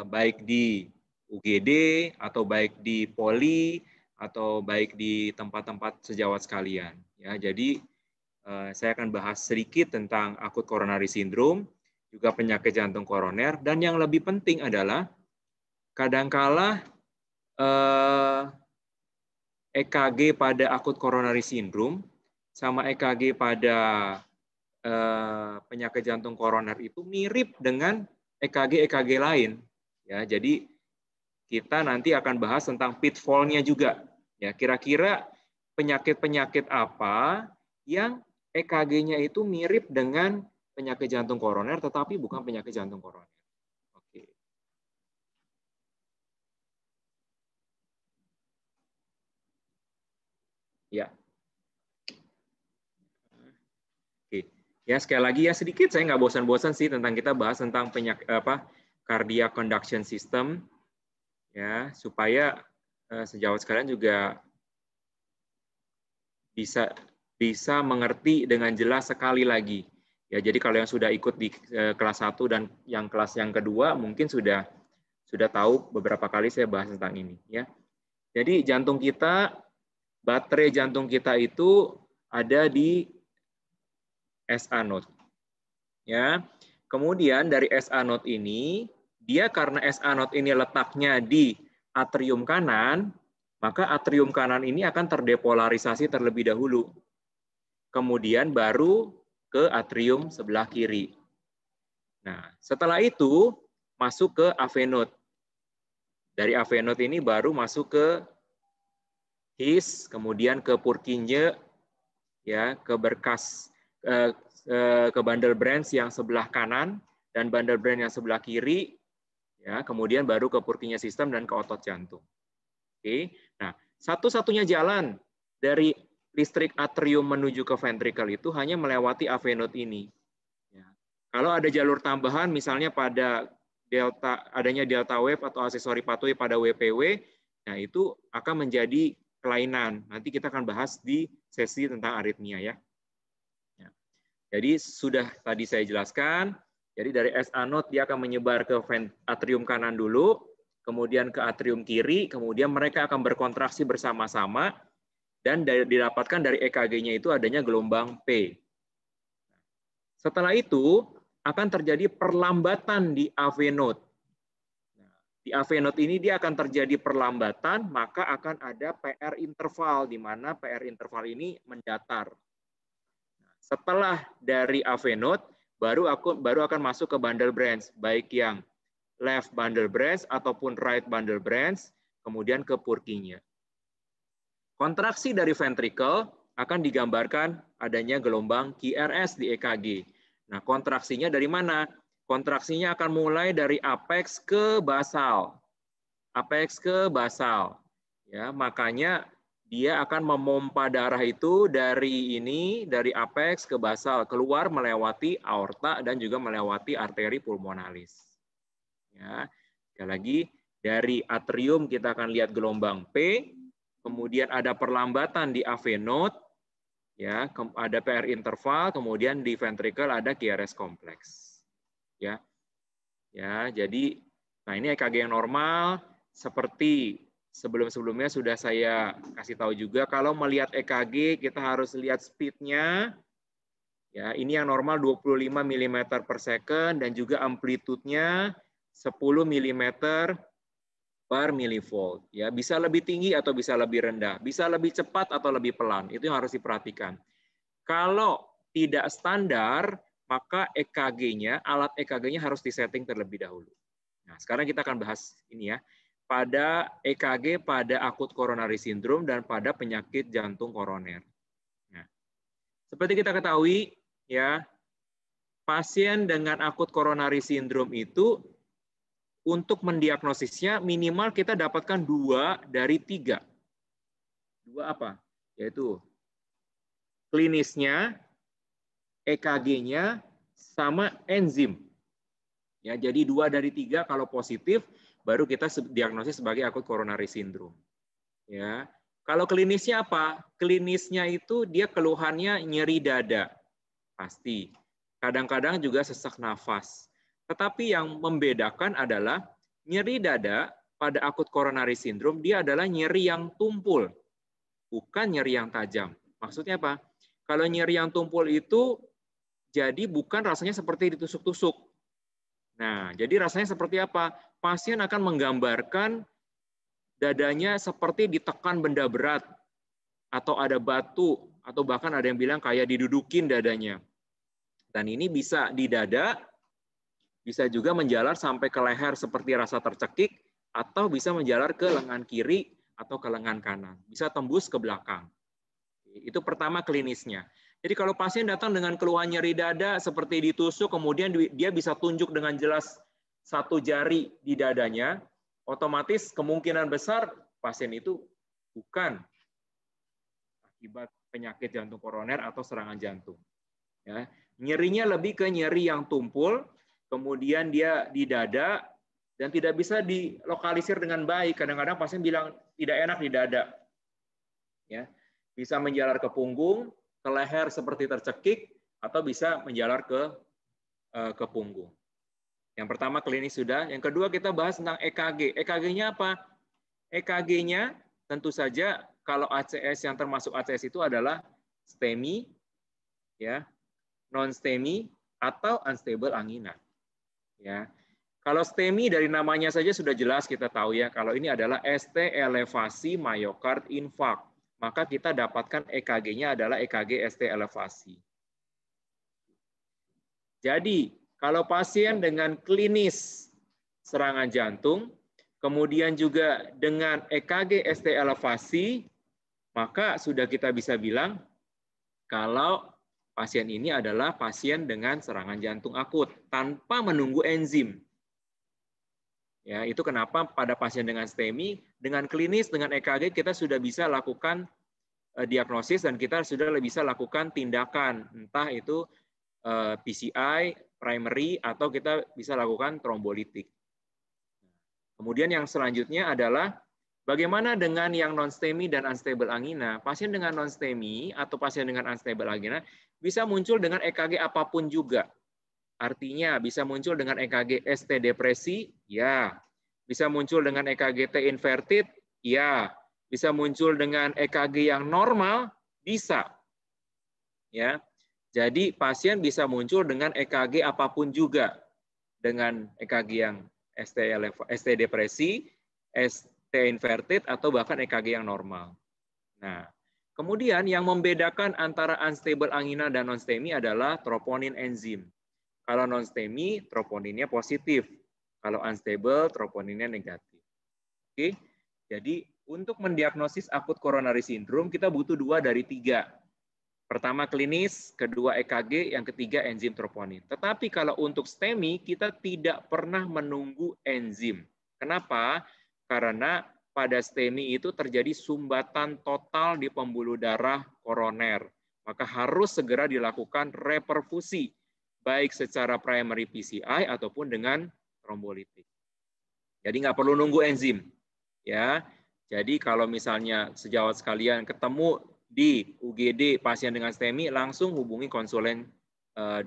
baik di UGD atau baik di Poli atau baik di tempat-tempat sejawat sekalian. Ya, jadi saya akan bahas sedikit tentang akut coronary syndrome, juga penyakit jantung koroner, dan yang lebih penting adalah kadangkala EKG pada akut coronary syndrome sama EKG pada penyakit jantung koroner itu mirip dengan EKG lain. Ya, jadi kita nanti akan bahas tentang pitfall-nya juga. Ya, kira-kira penyakit-penyakit apa yang EKG-nya itu mirip dengan penyakit jantung koroner, tetapi bukan penyakit jantung koroner. Oke. Ya. Oke. Ya, sekali lagi ya sedikit, saya nggak bosan-bosan sih tentang kita bahas tentang penyakit cardiac conduction system. Ya, supaya sejawat sekalian juga bisa mengerti dengan jelas sekali lagi. Ya, jadi kalau yang sudah ikut di kelas 1 dan yang kelas yang kedua mungkin sudah tahu beberapa kali saya bahas tentang ini, ya. Jadi jantung kita, baterai jantung kita itu ada di SA node. Ya. Kemudian dari SA node ini, dia karena SA node ini letaknya di atrium kanan, maka atrium kanan ini akan terdepolarisasi terlebih dahulu. Kemudian baru ke atrium sebelah kiri. Nah, setelah itu masuk ke AV node. Dari AV node ini baru masuk ke His, kemudian ke Purkinje, ya, ke berkas ke bundle branch yang sebelah kanan dan bundle branch yang sebelah kiri, ya, kemudian baru ke Purkinje sistem dan ke otot jantung. Oke, nah satu-satunya jalan dari listrik atrium menuju ke ventricle itu hanya melewati AV node ini. Ya. Kalau ada jalur tambahan, misalnya pada adanya delta wave atau aksesori pathway pada WPW, nah itu akan menjadi kelainan. Nanti kita akan bahas di sesi tentang aritmia, ya. Jadi sudah tadi saya jelaskan, jadi dari SA node dia akan menyebar ke atrium kanan dulu, kemudian ke atrium kiri, kemudian mereka akan berkontraksi bersama-sama, dan didapatkan dari EKG-nya itu adanya gelombang P. Setelah itu akan terjadi perlambatan di AV node. Di AV node ini dia akan terjadi perlambatan, maka akan ada PR interval, di mana PR interval ini mendatar. Setelah dari AV node, baru akan masuk ke bundle branch, baik yang left bundle branch ataupun right bundle branch, kemudian ke Purkinje. Kontraksi dari ventricle akan digambarkan adanya gelombang QRS di EKG. Nah, kontraksinya dari mana? Kontraksinya akan mulai dari apex ke basal. Apex ke basal. Ya, makanya dia akan memompa darah itu dari apex ke basal, keluar melewati aorta dan juga melewati arteri pulmonalis. Ya, sekali lagi dari atrium kita akan lihat gelombang P, kemudian ada perlambatan di AV node, ya, ada PR interval, kemudian di ventricle ada QRS kompleks. Ya. Ya, jadi nah ini EKG yang normal seperti sebelum-sebelumnya sudah saya kasih tahu juga, kalau melihat EKG kita harus lihat speed-nya. Ya, ini yang normal 25 mm per second dan juga amplitude-nya 10 mm per millivolt. Ya, bisa lebih tinggi atau bisa lebih rendah, bisa lebih cepat atau lebih pelan. Itu yang harus diperhatikan. Kalau tidak standar, maka EKG-nya, alat EKG-nya harus disetting terlebih dahulu. Nah, sekarang kita akan bahas ini ya. Pada EKG pada akut coronary syndrome dan pada penyakit jantung koroner. Nah, seperti kita ketahui ya, pasien dengan akut coronary syndrome itu untuk mendiagnosisnya minimal kita dapatkan 2 dari 3. 2 apa? Yaitu klinisnya, EKG-nya, sama enzim. Ya, jadi 2 dari 3 kalau positif baru kita diagnosis sebagai akut coronary syndrome. Ya. Kalau klinisnya apa? Klinisnya itu dia keluhannya nyeri dada. Pasti. Kadang-kadang juga sesak nafas. Tetapi yang membedakan adalah Nyeri dada pada akut coronary syndrome dia adalah nyeri yang tumpul, bukan nyeri yang tajam. Maksudnya apa? Kalau nyeri yang tumpul itu jadi bukan rasanya seperti ditusuk-tusuk. Nah, jadi rasanya seperti apa? Pasien akan menggambarkan dadanya seperti ditekan benda berat, atau ada batu, atau bahkan ada yang bilang kayak didudukin dadanya. Dan ini bisa di dada, bisa juga menjalar sampai ke leher seperti rasa tercekik, atau bisa menjalar ke lengan kiri atau ke lengan kanan. Bisa tembus ke belakang. Itu pertama klinisnya. Jadi kalau pasien datang dengan keluhan nyeri dada seperti ditusuk, kemudian dia bisa tunjuk dengan jelas satu jari di dadanya, otomatis kemungkinan besar pasien itu bukan akibat penyakit jantung koroner atau serangan jantung. Ya. Nyerinya lebih ke nyeri yang tumpul, kemudian dia di dada, dan tidak bisa dilokalisir dengan baik. Kadang-kadang pasien bilang tidak enak di dada. Ya. Bisa menjalar ke punggung, ke leher seperti tercekik, atau bisa menjalar ke punggung. Yang pertama klinis sudah. Yang kedua kita bahas tentang EKG. EKG-nya apa? EKG-nya tentu saja kalau ACS yang termasuk ACS itu adalah STEMI, ya, non-STEMI, atau unstable angina. Ya. Kalau STEMI dari namanya saja sudah jelas kita tahu ya, kalau ini adalah ST elevasi myocard infarct. Maka kita dapatkan EKG-nya adalah EKG ST elevasi. Jadi, kalau pasien dengan klinis serangan jantung, kemudian juga dengan EKG ST elevasi, maka sudah kita bisa bilang kalau pasien ini adalah pasien dengan serangan jantung akut tanpa menunggu enzim. Ya, itu kenapa pada pasien dengan STEMI, dengan klinis, dengan EKG kita sudah bisa lakukan diagnosis dan kita sudah bisa lakukan tindakan, entah itu PCI, primary, atau kita bisa lakukan trombolitik. Kemudian yang selanjutnya adalah bagaimana dengan yang non-STEMI dan unstable angina. Pasien dengan non-STEMI atau pasien dengan unstable angina bisa muncul dengan EKG apapun juga. Artinya bisa muncul dengan EKG ST depresi, ya. Bisa muncul dengan EKG T inverted, ya. Bisa muncul dengan EKG yang normal, bisa. Ya. Jadi pasien bisa muncul dengan EKG apapun juga. Dengan EKG yang ST depresi, ST inverted, atau bahkan EKG yang normal. Nah, kemudian yang membedakan antara unstable angina dan non-STEMI adalah troponin enzim. Kalau non-STEMI, troponinnya positif. Kalau unstable, troponinnya negatif. Oke, jadi untuk mendiagnosis akut coronary syndrome, kita butuh 2 dari 3. Pertama klinis, kedua EKG, yang ketiga enzim troponin. Tetapi kalau untuk STEMI, kita tidak pernah menunggu enzim. Kenapa? Karena pada STEMI itu terjadi sumbatan total di pembuluh darah koroner. Maka harus segera dilakukan reperfusi, baik secara primary PCI ataupun dengan trombolitik. Jadi nggak perlu nunggu enzim. Ya, jadi kalau misalnya sejawat sekalian ketemu di UGD pasien dengan STEMI, langsung hubungi konsulen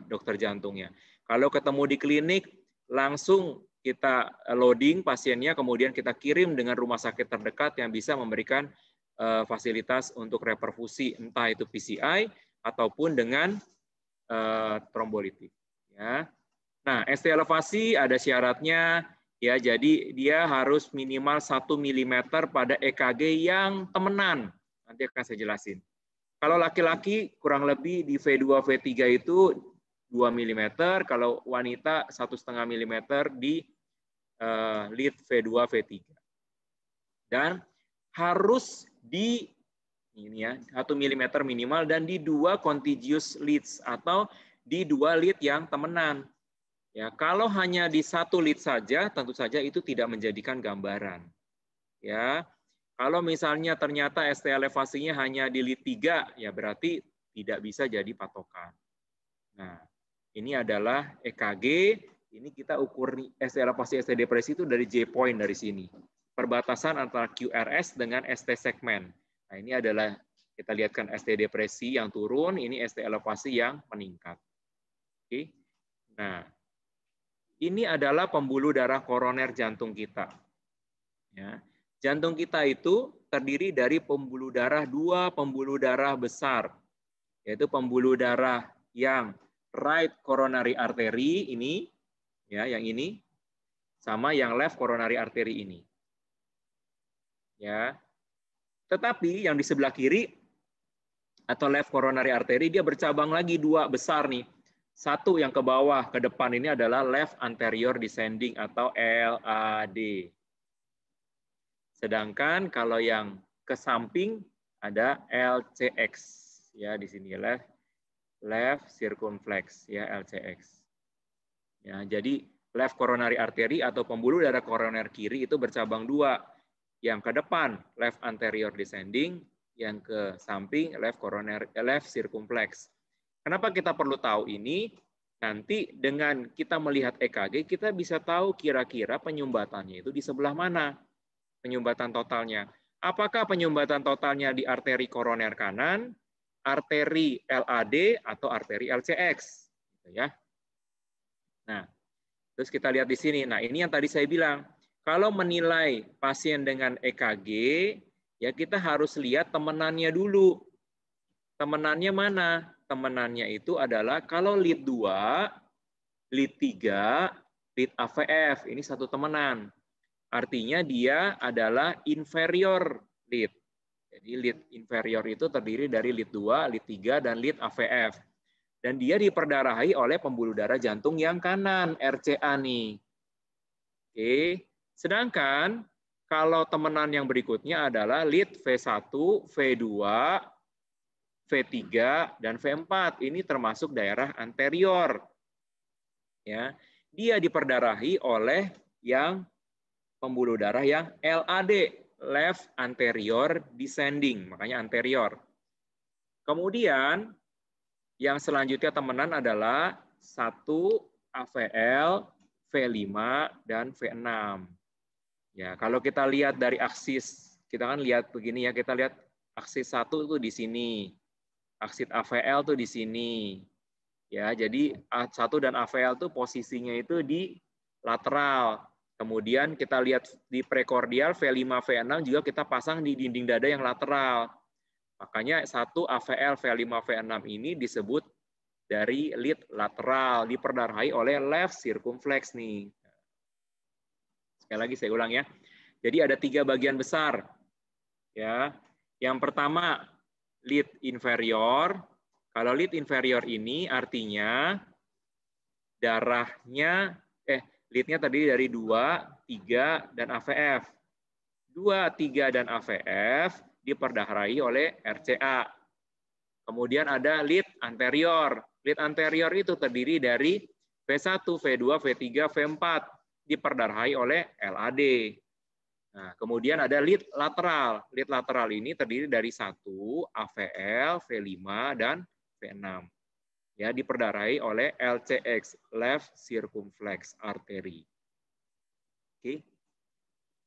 dokter jantungnya. Kalau ketemu di klinik, langsung kita loading pasiennya, kemudian kita kirim dengan rumah sakit terdekat yang bisa memberikan fasilitas untuk reperfusi, entah itu PCI ataupun dengan trombolitik. Ya. Nah, ST elevasi ada syaratnya. Ya, jadi dia harus minimal 1 mm pada EKG yang temenan. Nanti akan saya jelasin. Kalau laki-laki kurang lebih di V2, V3 itu 2 mm, kalau wanita 1,5 mm di lead V2, V3. Dan harus di ini ya, 1 mm minimal dan di 2 contiguous leads atau di 2 lead yang temenan. Ya, kalau hanya di 1 lead saja, tentu saja itu tidak menjadikan gambaran. Ya, kalau misalnya ternyata ST elevasinya hanya di lead 3, ya berarti tidak bisa jadi patokan. Nah, ini adalah EKG. Ini kita ukur ST elevasi, ST depresi itu dari J-point dari sini. Perbatasan antara QRS dengan ST segmen. Nah, ini adalah kita lihatkan ST depresi yang turun, ini ST elevasi yang meningkat. Oke. Nah, ini adalah pembuluh darah koroner jantung kita. Ya. Jantung kita itu terdiri dari dua pembuluh darah besar, yaitu pembuluh darah yang right coronary artery ini, ya, yang ini, sama yang left coronary artery ini. Ya. Tetapi yang di sebelah kiri atau left coronary artery dia bercabang lagi dua besar nih. Satu yang ke bawah ke depan ini adalah left anterior descending atau LAD. Sedangkan kalau yang ke samping ada LCX, ya di sini left circumflex, ya LCX. Ya, jadi left coronary artery atau pembuluh darah koroner kiri itu bercabang dua. Yang ke depan left anterior descending, yang ke samping left circumflex. Kenapa kita perlu tahu ini? Nanti dengan kita melihat EKG kita bisa tahu kira-kira penyumbatannya itu di sebelah mana. Penyumbatan totalnya. Apakah penyumbatan totalnya di arteri koroner kanan, arteri LAD, atau arteri LCX? Ya. Nah, terus kita lihat di sini. Nah, ini yang tadi saya bilang. Kalau menilai pasien dengan EKG, ya kita harus lihat temenannya dulu. Temenannya mana? Temenannya itu adalah kalau lead 2, lead 3, lead AVF. Ini satu temenan. Artinya dia adalah inferior lead. Jadi lead inferior itu terdiri dari lead 2, lead 3, dan lead AVF. Dan dia diperdarahi oleh pembuluh darah jantung yang kanan, RCA nih. Oke. Sedangkan kalau temenan yang berikutnya adalah lead V1, V2, V3, dan V4. Ini termasuk daerah anterior. Ya. Dia diperdarahi oleh yang pembuluh darah yang LAD, left anterior descending, makanya anterior. Kemudian yang selanjutnya temenan adalah 1 AVL, V5, dan V6. Ya, kalau kita lihat dari aksis, kita kan lihat begini ya, kita lihat aksis 1 itu di sini, aksis AVL itu di sini. Ya, jadi A1 dan AVL itu posisinya itu di lateral. Kemudian kita lihat di prekordial V5, V6 juga kita pasang di dinding dada yang lateral. Makanya 1 AVL, V5, V6 ini disebut dari lead lateral, diperdarahi oleh left circumflex nih. Sekali lagi saya ulang ya. Jadi ada 3 bagian besar. Ya. Yang pertama lead inferior. Kalau lead inferior ini artinya darahnya leadnya tadi dari 2, 3, dan AVF. 2, 3, dan AVF diperdarahi oleh RCA. Kemudian ada lead anterior. Lead anterior itu terdiri dari V1, V2, V3, V4. Diperdarahi oleh LAD. Nah, kemudian ada lead lateral. Lead lateral ini terdiri dari 1, AVL, V5, dan V6. Ya, diperdarahi oleh LCX, left circumflex artery. Oke.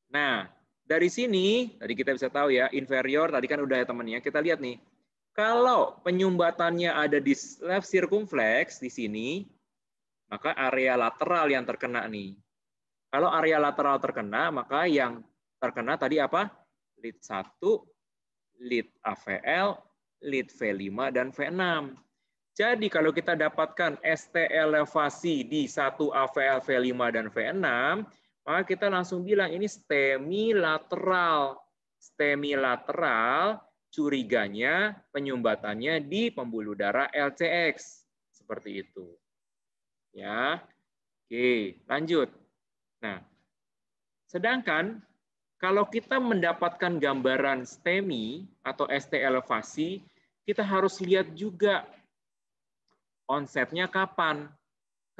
Nah, dari sini tadi kita bisa tahu ya, inferior tadi kan udah ya temannya. Kita lihat nih. Kalau penyumbatannya ada di left circumflex di sini, maka area lateral yang terkena nih. Kalau area lateral terkena, maka yang terkena tadi apa? Lead 1, lead AVL, lead V5, dan V6. Jadi kalau kita dapatkan ST elevasi di 1 AVL, V5, dan V6, maka kita langsung bilang ini STEMI lateral. STEMI lateral, curiganya penyumbatannya di pembuluh darah LCX. Seperti itu. Ya. Oke, lanjut. Nah, sedangkan kalau kita mendapatkan gambaran STEMI atau ST elevasi, kita harus lihat juga onsetnya kapan.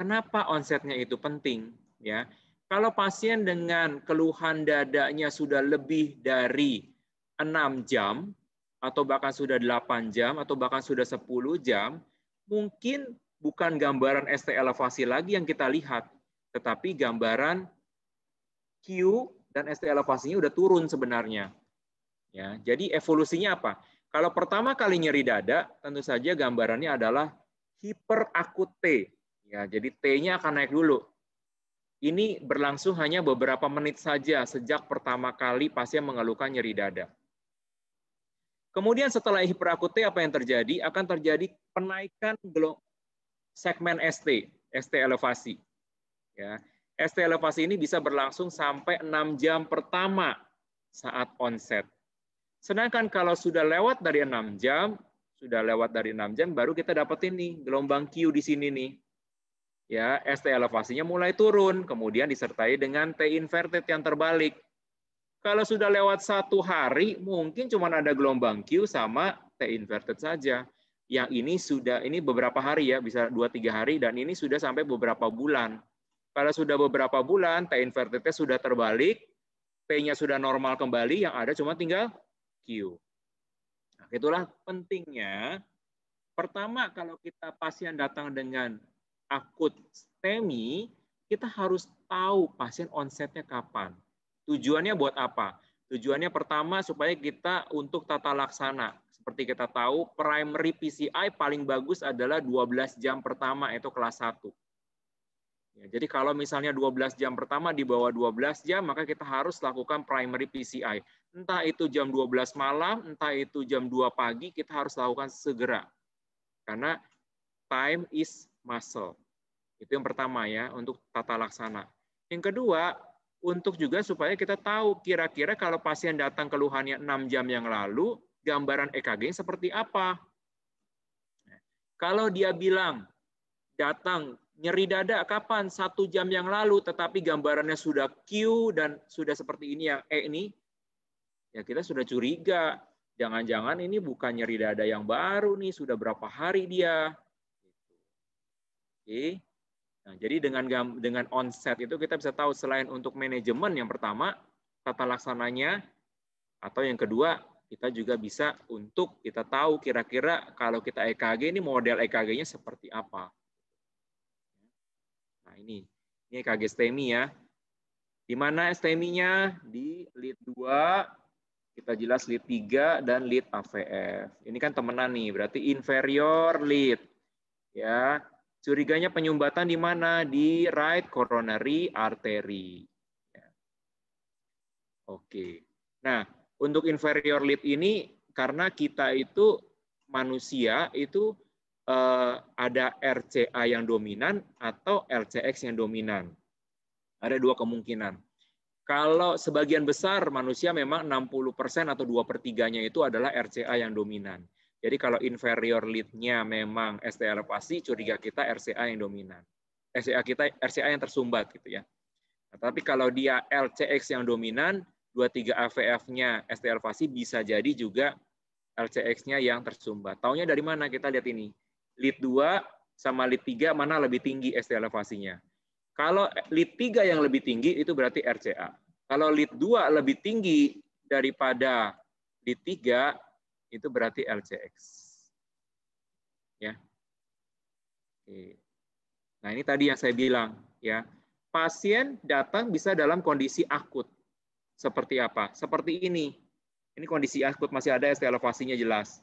Kenapa onsetnya itu penting? Ya, kalau pasien dengan keluhan dadanya sudah lebih dari 6 jam, atau bahkan sudah 8 jam, atau bahkan sudah 10 jam, mungkin bukan gambaran ST elevasi lagi yang kita lihat, tetapi gambaran Q dan ST elevasinya udah turun sebenarnya. Ya, jadi evolusinya apa? Kalau pertama kali nyeri dada, tentu saja gambarannya adalah hiperakut T. Ya, jadi T-nya akan naik dulu. Ini berlangsung hanya beberapa menit saja sejak pertama kali pasien mengeluhkan nyeri dada. Kemudian setelah hiperakute apa yang terjadi? Akan terjadi penaikan segmen ST elevasi. Ya. ST elevasi ini bisa berlangsung sampai 6 jam pertama saat onset. Sedangkan kalau sudah lewat dari 6 jam, baru kita dapat ini gelombang Q di sini nih. Ya, ST elevasinya mulai turun, kemudian disertai dengan T inverted yang terbalik. Kalau sudah lewat 1 hari, mungkin cuma ada gelombang Q sama T inverted saja. Yang ini beberapa hari ya, bisa 2-3 hari, dan ini sudah sampai beberapa bulan. Kalau sudah beberapa bulan, T inverted-nya sudah terbalik, P-nya sudah normal kembali, yang ada cuma tinggal Q. Nah, itulah pentingnya. Pertama, kalau kita pasien datang dengan akut STEMI, kita harus tahu pasien onsetnya kapan. Tujuannya buat apa? Tujuannya pertama supaya kita untuk tata laksana. Seperti kita tahu, primary PCI paling bagus adalah 12 jam pertama, itu kelas 1. Ya, jadi kalau misalnya 12 jam pertama di bawah 12 jam, maka kita harus lakukan primary PCI. Entah itu jam 12 malam, entah itu jam 2 pagi, kita harus lakukan segera. Karena time is muscle. Itu yang pertama ya, untuk tata laksana. Yang kedua, untuk juga supaya kita tahu kira-kira kalau pasien datang keluhannya 6 jam yang lalu, gambaran EKG seperti apa. Kalau dia bilang datang nyeri dada kapan? 1 jam yang lalu, tetapi gambarannya sudah Q dan sudah seperti ini yang E ini, ya kita sudah curiga. Jangan-jangan ini bukan nyeri dada yang baru nih, sudah berapa hari dia. Oke. Nah, jadi dengan onset itu kita bisa tahu selain untuk manajemen yang pertama, tata laksananya, atau yang kedua, kita juga bisa untuk kita tahu kira-kira kalau kita EKG ini model EKG-nya seperti apa. Nah, ini EKG STEMI ya. Di mana STEMI-nya? Di lead 2, kita jelas lead 3 dan lead AVF. Ini kan temenan nih, berarti inferior lead. Ya. Curiganya penyumbatan di mana? Di right coronary artery. Oke. Nah, untuk inferior lead ini, karena kita itu manusia itu ada RCA yang dominan atau LCX yang dominan. Ada 2 kemungkinan. Kalau sebagian besar manusia memang 60% atau 2/3-nya itu adalah RCA yang dominan. Jadi kalau inferior lead-nya memang ST elevasi, curiga kita RCA yang dominan. RCA yang tersumbat gitu ya. Nah, tapi kalau dia LCX yang dominan, 2/3 AVF-nya ST elevasi, bisa jadi juga LCX-nya yang tersumbat. Taunya dari mana? Kita lihat ini. Lead 2 sama lead 3 mana lebih tinggi ST elevasinya? Kalau lead 3 yang lebih tinggi itu berarti RCA. Kalau lead 2 lebih tinggi daripada lead 3 itu berarti LCX. Ya. Oke. Nah, ini tadi yang saya bilang ya. Pasien datang bisa dalam kondisi akut. Seperti apa? Seperti ini. Ini kondisi akut, masih ada ST elevasinya jelas.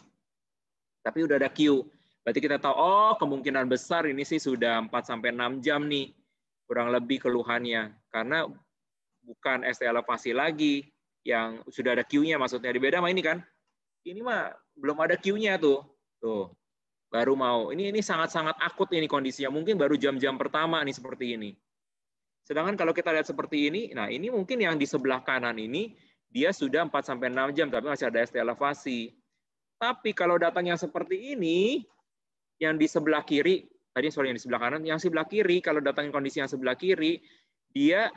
Tapi udah ada Q. Berarti kita tahu, oh kemungkinan besar ini sih sudah 4-6 jam nih. Kurang lebih keluhannya. Karena bukan ST elevasi lagi, yang sudah ada Q-nya maksudnya. Di beda sama ini kan. Ini mah belum ada Q-nya tuh. Tuh. Baru mau. Ini sangat-sangat akut ini kondisinya. Mungkin baru jam-jam pertama nih seperti ini. Sedangkan kalau kita lihat seperti ini, nah ini mungkin yang di sebelah kanan ini, dia sudah 4-6 jam, tapi masih ada ST elevasi. Tapi kalau datang yang seperti ini, yang di sebelah kiri, yang di sebelah kanan, yang sebelah kiri, kalau datangin kondisi yang sebelah kiri, dia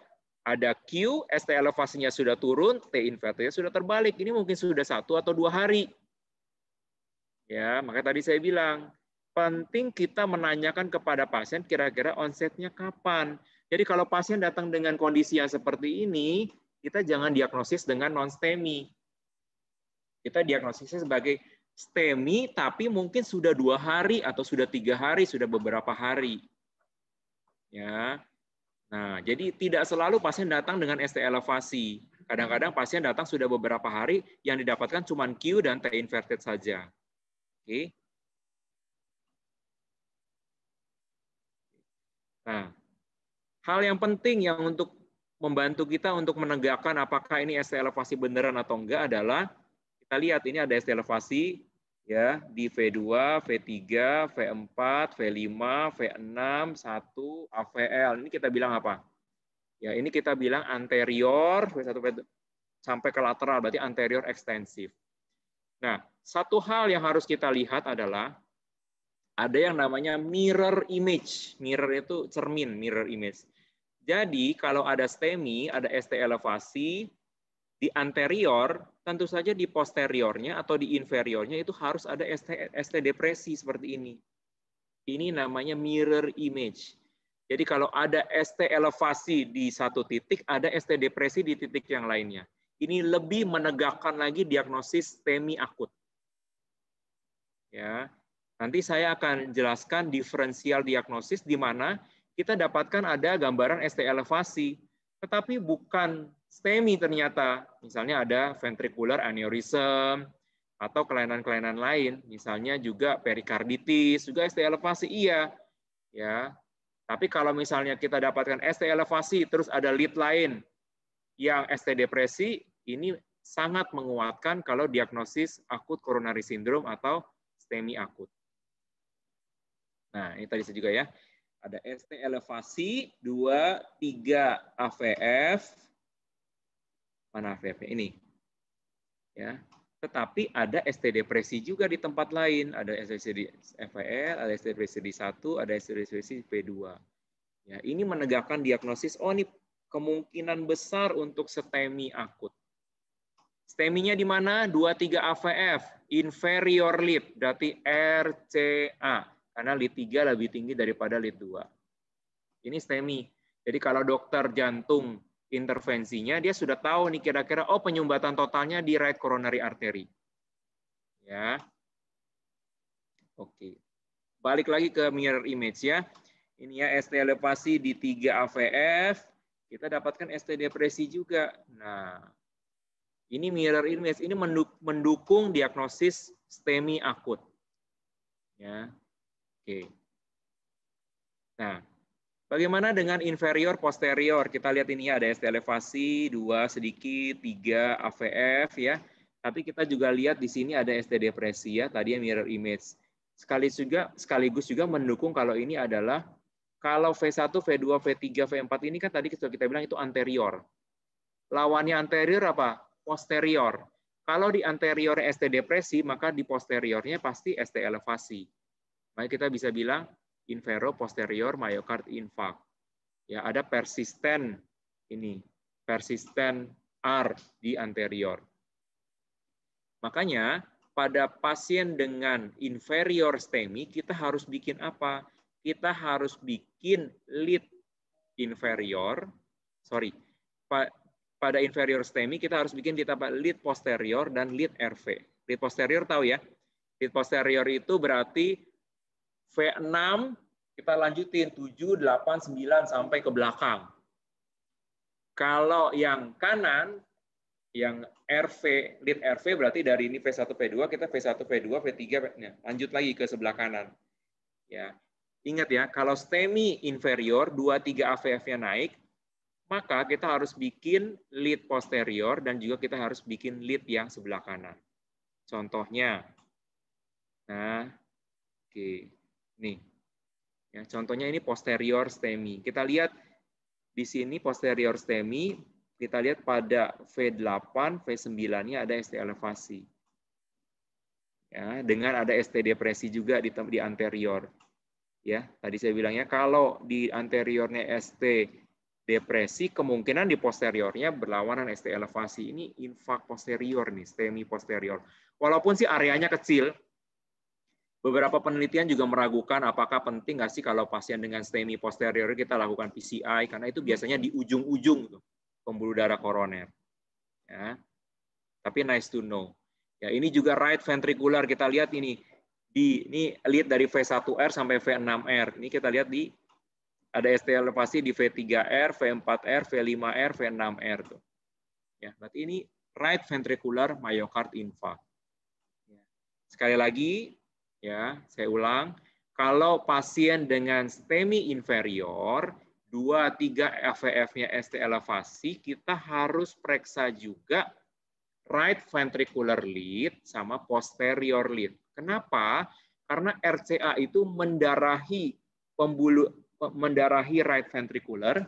ada Q, ST elevasinya sudah turun, T invertednya sudah terbalik. Ini mungkin sudah 1 atau 2 hari. Ya, maka tadi saya bilang, penting kita menanyakan kepada pasien kira-kira onsetnya kapan. Jadi kalau pasien datang dengan kondisi yang seperti ini, kita jangan diagnosis dengan non-STEMI. Kita diagnosisnya sebagai STEMI, tapi mungkin sudah 2 hari atau sudah 3 hari, sudah beberapa hari. Ya. Nah, jadi tidak selalu pasien datang dengan ST elevasi. Kadang-kadang pasien datang sudah beberapa hari, yang didapatkan cuma Q dan T inverted saja. Oke. Nah, Hal yang penting yang untuk membantu kita untuk menegakkan apakah ini ST elevasi beneran atau enggak adalah kita lihat ini ada ST elevasi ya di V2, V3, V4, V5, V6, 1, AVL. Ini kita bilang apa? Ya, ini kita bilang anterior V1, V2 sampai ke lateral, berarti anterior ekstensif. Nah, satu hal yang harus kita lihat adalah ada yang namanya mirror image. Mirror itu cermin, mirror image. Jadi kalau ada STEMI, ada ST elevasi di anterior, tentu saja di posteriornya atau di inferiornya itu harus ada ST depresi seperti ini. Ini namanya mirror image. Jadi kalau ada ST elevasi di satu titik, ada ST depresi di titik yang lainnya. Ini lebih menegakkan lagi diagnosis STEMI akut. Ya, nanti saya akan jelaskan diferensial diagnosis di mana kita dapatkan ada gambaran ST elevasi, tetapi bukan STEMI ternyata. Misalnya ada ventricular aneurysm atau kelainan-kelainan lain, misalnya juga perikarditis, juga ST elevasi iya. Ya. Tapi kalau misalnya kita dapatkan ST elevasi terus ada lead lain yang ST depresi, ini sangat menguatkan kalau diagnosis akut coronary syndrome atau STEMI akut. Nah, ini tadi juga ya. Ada ST elevasi 2, 3 AVF. Mana AVF-nya? Ini. Ya. Tetapi ada ST depresi juga di tempat lain. Ada ST di FVL, ada ST depresi di 1, ada ST depresi di P2. Ya, ini menegakkan diagnosis, oh ini kemungkinan besar untuk STEMI akut. STEMI-nya di mana? 2, 3 AVF, inferior lead, berarti RCA. Karena lead 3 lebih tinggi daripada lead 2. Ini STEMI. Jadi kalau dokter jantung intervensinya, dia sudah tahu nih kira-kira, oh penyumbatan totalnya di right coronary artery. Ya. Oke. Balik lagi ke mirror image ya. Ini ya ST elevasi di 3 AVF, kita dapatkan ST depresi juga. Nah, ini mirror image, ini mendukung diagnosis STEMI akut. Ya. Oke. Nah, bagaimana dengan inferior posterior? Kita lihat ini ya, ada ST elevasi 2 sedikit, 3 AVF ya. Tapi kita juga lihat di sini ada ST depresi ya, tadi yang mirror image. Sekaligus juga mendukung kalau ini adalah kalau V1, V2, V3, V4 ini kan tadi kita bilang itu anterior. Lawannya anterior apa? Posterior. Kalau di anterior ST depresi, maka di posteriornya pasti ST elevasi. Maka kita bisa bilang infero-posterior myocard infarct. Ya, ada persisten ini, persisten R di anterior. Makanya pada pasien dengan inferior STEMI kita harus bikin apa? Kita harus bikin lead inferior, pada inferior STEMI kita harus bikin ditambah lead posterior dan lead RV. Lead posterior tahu ya? Lead posterior itu berarti V6 kita lanjutin 7, 8, 9 sampai ke belakang. Kalau yang kanan, yang RV, lead RV berarti dari ini V1, V2, kita V1, V2, V3, lanjut lagi ke sebelah kanan. Ya. Ingat ya, kalau STEMI inferior, 2, 3 AVF-nya naik, maka kita harus bikin lead posterior dan juga kita harus bikin lead yang sebelah kanan. Contohnya, nah, oke, nih, ya, contohnya ini posterior STEMI. Kita lihat di sini posterior STEMI, kita lihat pada V8, V9-nya ada ST elevasi. Ya, dengan ada ST depresi juga di anterior. Ya, tadi saya bilangnya kalau di anteriornya ST depresi, kemungkinan di posteriornya berlawanan ST elevasi. Ini infark posterior nih, STEMI posterior. Walaupun sih areanya kecil, beberapa penelitian juga meragukan apakah penting nggak sih kalau pasien dengan STEMI posterior kita lakukan PCI, karena itu biasanya di ujung-ujung pembuluh darah koroner. Ya. Tapi nice to know. Ya, ini juga right ventricular, kita lihat ini lead dari V1R sampai V6R. Ini kita lihat di ada ST elevasi di V3R, V4R, V5R, V6R tuh. Ya, berarti ini right ventricular myocard infarct. Ya. Sekali lagi, ya, saya ulang, kalau pasien dengan STEMI inferior, 2-3 AVF-nya ST elevasi, kita harus periksa juga right ventricular lead sama posterior lead. Kenapa? Karena RCA itu mendarahi right ventricular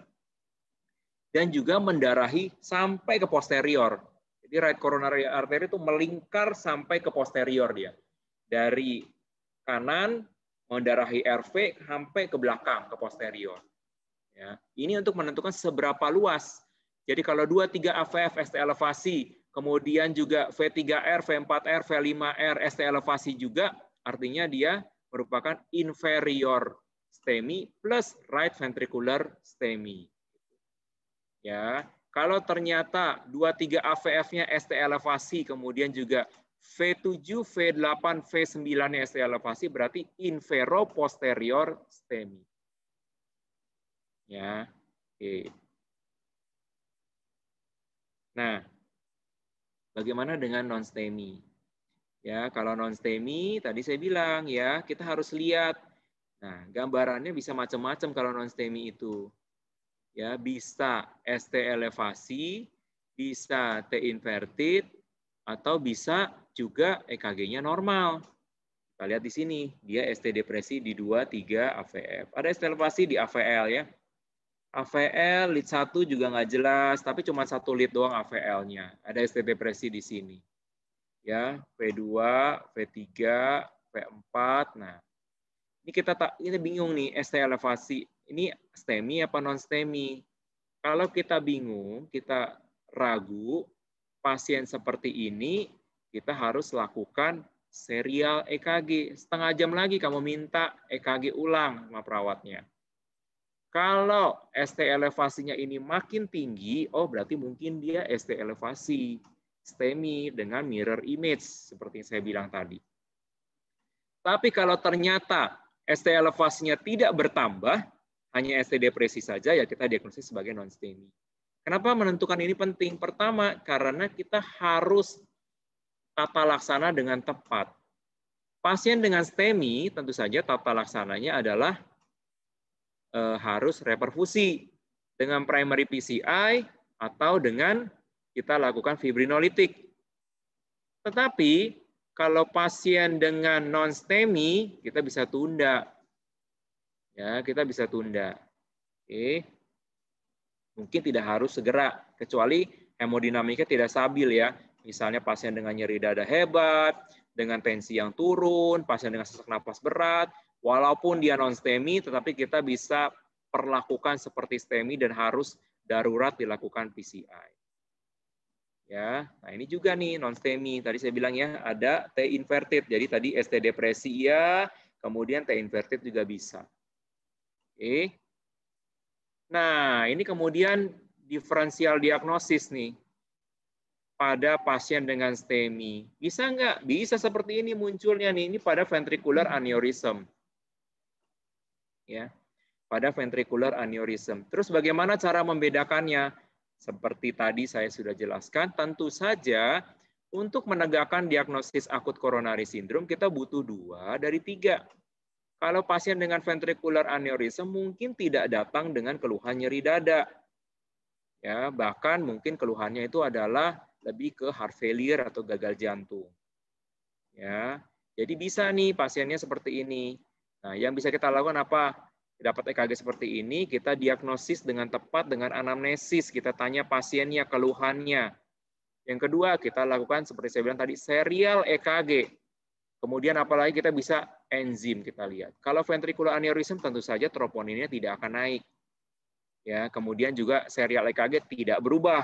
dan juga mendarahi sampai ke posterior. Jadi right coronary artery itu melingkar sampai ke posterior dia. Dari kanan mendarahi RV sampai ke belakang ke posterior. Ya, ini untuk menentukan seberapa luas. Jadi kalau 2-3 AVF ST elevasi, kemudian juga V3R, V4R, V5R ST elevasi juga, artinya dia merupakan inferior STEMI plus right ventricular STEMI. Ya, kalau ternyata 2-3 AVF-nya ST elevasi, kemudian juga V7, V8, V9-nya ST elevasi, berarti infero-posterior STEMI. Ya, oke. Nah, bagaimana dengan non-STEMI? Ya, kalau non-STEMI tadi saya bilang ya, kita harus lihat. Nah, gambarannya bisa macam-macam kalau non-STEMI itu. Ya, bisa ST elevasi, bisa T inverted, atau bisa juga EKG-nya normal. Kita lihat di sini, dia ST depresi di 2-3 AVF. Ada ST elevasi di AVL ya. AVL lead 1 juga nggak jelas, tapi cuma 1 lead doang AVL-nya. Ada ST depresi di sini. Ya, V2, V3, V4. Nah, ini bingung nih ST elevasi. Ini STEMI apa non STEMI? Kalau kita bingung, kita ragu, pasien seperti ini kita harus lakukan serial EKG. Setengah jam lagi kamu minta EKG ulang sama perawatnya. Kalau ST elevasinya ini makin tinggi, oh berarti mungkin dia ST elevasi, STEMI dengan mirror image, seperti yang saya bilang tadi. Tapi kalau ternyata ST elevasinya tidak bertambah, hanya ST depresi saja, ya kita diagnosis sebagai non-STEMI. Kenapa menentukan ini penting? Pertama, karena kita harus tata laksana dengan tepat. Pasien dengan STEMI, tentu saja tata laksananya adalah harus reperfusi dengan primary PCI atau dengan kita lakukan fibrinolitik. Tetapi kalau pasien dengan non-STEMI, kita bisa tunda. Ya, kita bisa tunda. Oke. Mungkin tidak harus segera, kecuali hemodinamika tidak stabil ya. Misalnya pasien dengan nyeri dada hebat, dengan tensi yang turun, pasien dengan sesak napas berat, walaupun dia non-STEMI, tetapi kita bisa perlakukan seperti STEMI dan harus darurat dilakukan PCI. Ya, nah ini juga nih non-STEMI. Tadi saya bilang ya ada T inverted. Jadi tadi ST depresi ya, kemudian T inverted juga bisa. Oke. Nah, ini kemudian diferensial diagnosis nih pada pasien dengan STEMI. Bisa nggak? Bisa seperti ini munculnya nih. Ini pada ventricular aneurysm. Ya, pada ventricular aneurysm. Terus bagaimana cara membedakannya? Seperti tadi saya sudah jelaskan, tentu saja untuk menegakkan diagnosis akut coronary syndrome kita butuh 2 dari 3. Kalau pasien dengan ventricular aneurysm mungkin tidak datang dengan keluhan nyeri dada. Ya, bahkan mungkin keluhannya itu adalah lebih ke heart failure atau gagal jantung. Ya, jadi bisa nih pasiennya seperti ini. Nah, yang bisa kita lakukan apa? Dapat EKG seperti ini, kita diagnosis dengan tepat dengan anamnesis, kita tanya pasiennya keluhannya. Yang kedua, kita lakukan seperti saya bilang tadi serial EKG. Kemudian apalagi kita bisa enzim kita lihat. Kalau ventricular aneurysm tentu saja troponinnya tidak akan naik. Ya, kemudian juga serial EKG tidak berubah.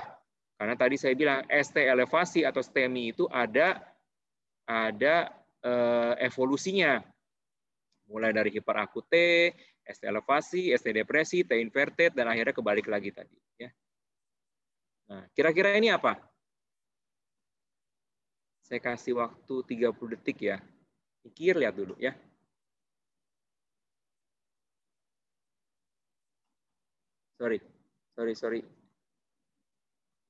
Karena tadi saya bilang ST elevasi atau STEMI itu ada evolusinya. Mulai dari hiperakut T, ST elevasi, ST depresi, T inverted, dan akhirnya kebalik lagi tadi. Ya. Nah, kira-kira ini apa? Saya kasih waktu 30 detik ya. Pikir, lihat dulu ya. Sorry.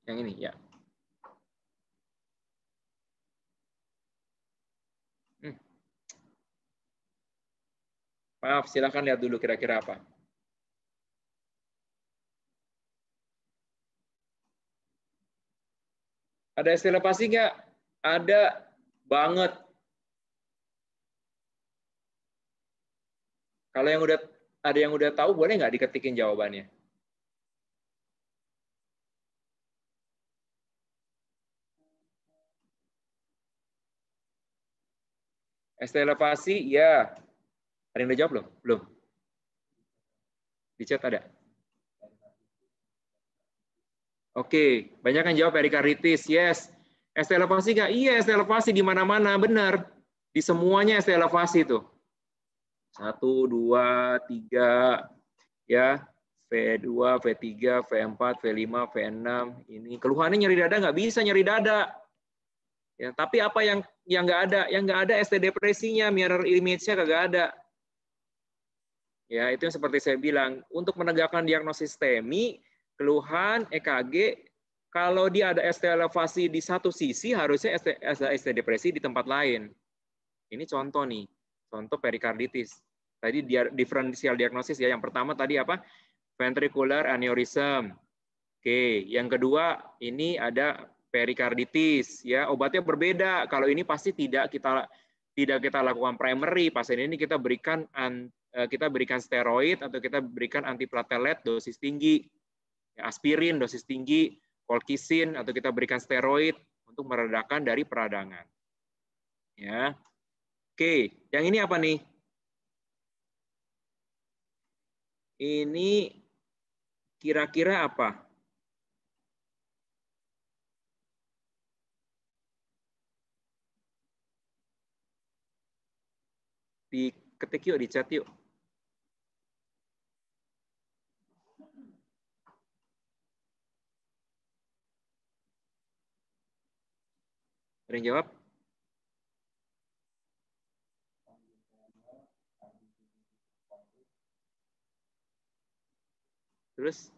Yang ini ya. Maaf, silakan lihat dulu kira-kira apa. Ada ST elevasi nggak? Ada banget. Kalau yang udah ada yang udah tahu, boleh nggak diketikin jawabannya? ST elevasi, ya. Ada yang udah jawab belum? Belum. Di chat ada. Oke, banyak yang jawab perikarditis. Yes. ST elevasi nggak? Iya, ST elevasi di mana-mana, benar. Di semuanya ST elevasi itu. 1, 2, 3, ya. V2, V3, V4, V5, V6. Ini keluhannya nyeri dada, nggak bisa nyeri dada. Ya, tapi apa yang nggak ada? Yang nggak ada ST depresinya, mirror image-nya kagak ada. Ya, itu yang seperti saya bilang, untuk menegakkan diagnosis STEMI, keluhan EKG, kalau dia ada ST elevasi di satu sisi, harusnya ST depresi di tempat lain. Ini contoh nih, contoh perikarditis. Tadi diferensial diagnosis ya. Yang pertama tadi apa? Ventricular aneurysm. Oke, yang kedua ini ada perikarditis ya. Obatnya berbeda. Kalau ini pasti tidak kita lakukan primary. Pasien ini kita berikan steroid atau kita berikan antiplatelet dosis tinggi, aspirin dosis tinggi, colchicine atau kita berikan steroid untuk meredakan dari peradangan. Ya. Oke, yang ini apa nih? Ini kira-kira apa? Diketik yuk, di chat yuk. Ada yang jawab? Terus?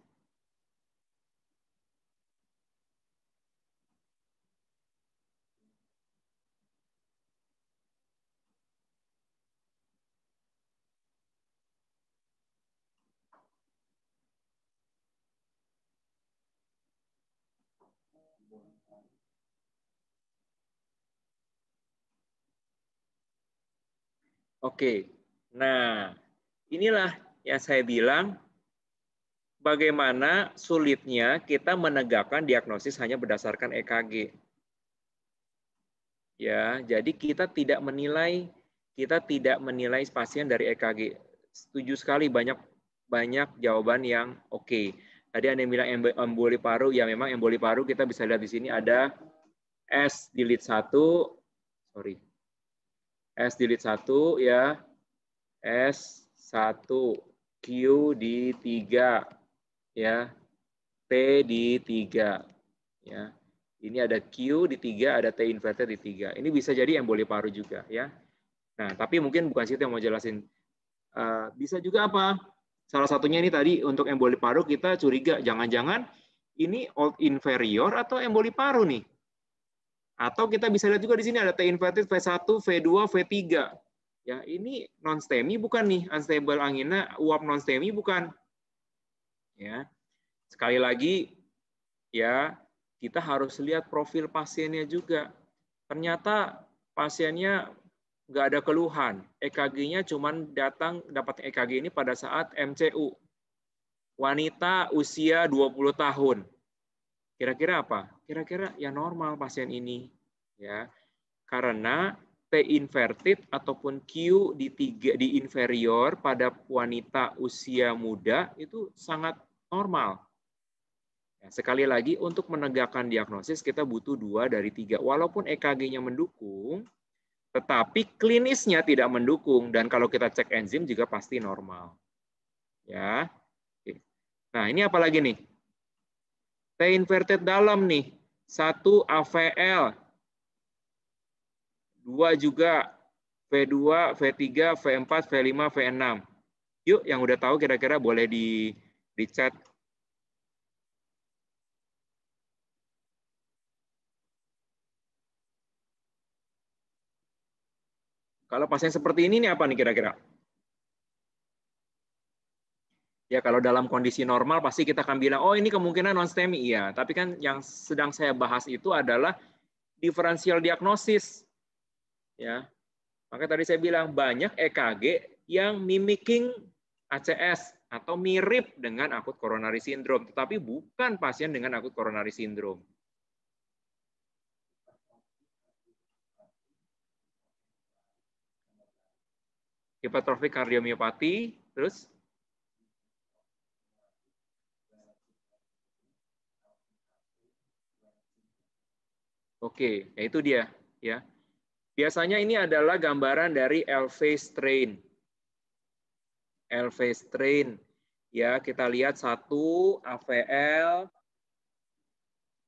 Oke, nah inilah yang saya bilang bagaimana sulitnya kita menegakkan diagnosis hanya berdasarkan EKG. Ya, jadi kita tidak menilai pasien dari EKG. Setuju sekali, banyak jawaban yang oke. Tadi ada yang bilang emboli paru, ya memang emboli paru kita bisa lihat di sini ada S di lead 1, sorry. S di lead 1 ya. S1, Q di 3 ya. T di 3 ya. Ini ada Q di 3, ada T inverted di 3. Ini bisa jadi emboli paru juga ya. Nah, tapi mungkin bukan situ yang mau jelasin. Bisa juga apa? Salah satunya ini tadi untuk emboli paru kita curiga jangan-jangan ini old inferior atau emboli paru nih. Atau kita bisa lihat juga di sini ada T inverted V1, V2, V3. Ya, ini non STEMI bukan nih, unstable angina, uap non STEMI bukan. Ya. Sekali lagi ya, kita harus lihat profil pasiennya juga. Ternyata pasiennya nggak ada keluhan. EKG-nya cuma dapat EKG ini pada saat MCU. Wanita usia 20 tahun. Kira-kira apa? Kira-kira ya normal pasien ini. Ya. Karena T inverted ataupun Q di inferior pada wanita usia muda itu sangat normal. Sekali lagi, untuk menegakkan diagnosis kita butuh 2 dari 3. Walaupun EKG-nya mendukung, tetapi klinisnya tidak mendukung. Dan kalau kita cek enzim juga pasti normal. Ya. Nah, ini apa lagi nih? T inverted dalam nih. 1 AVL. 2 juga V2, V3, V4, V5, V6. Yuk, yang udah tahu kira-kira boleh di chat. Kalau pasien seperti ini nih apa nih kira-kira? Ya, kalau dalam kondisi normal pasti kita akan bilang, oh ini kemungkinan non-STEMI. Iya, tapi kan yang sedang saya bahas itu adalah diferensial diagnosis. Ya, maka tadi saya bilang banyak EKG yang mimicking ACS atau mirip dengan akut coronary syndrome, tetapi bukan pasien dengan akut coronary syndrome. Hipertrophic cardiomyopathy, terus oke, ya itu dia, ya. Biasanya ini adalah gambaran dari LV strain. LV strain, ya kita lihat 1 AVL,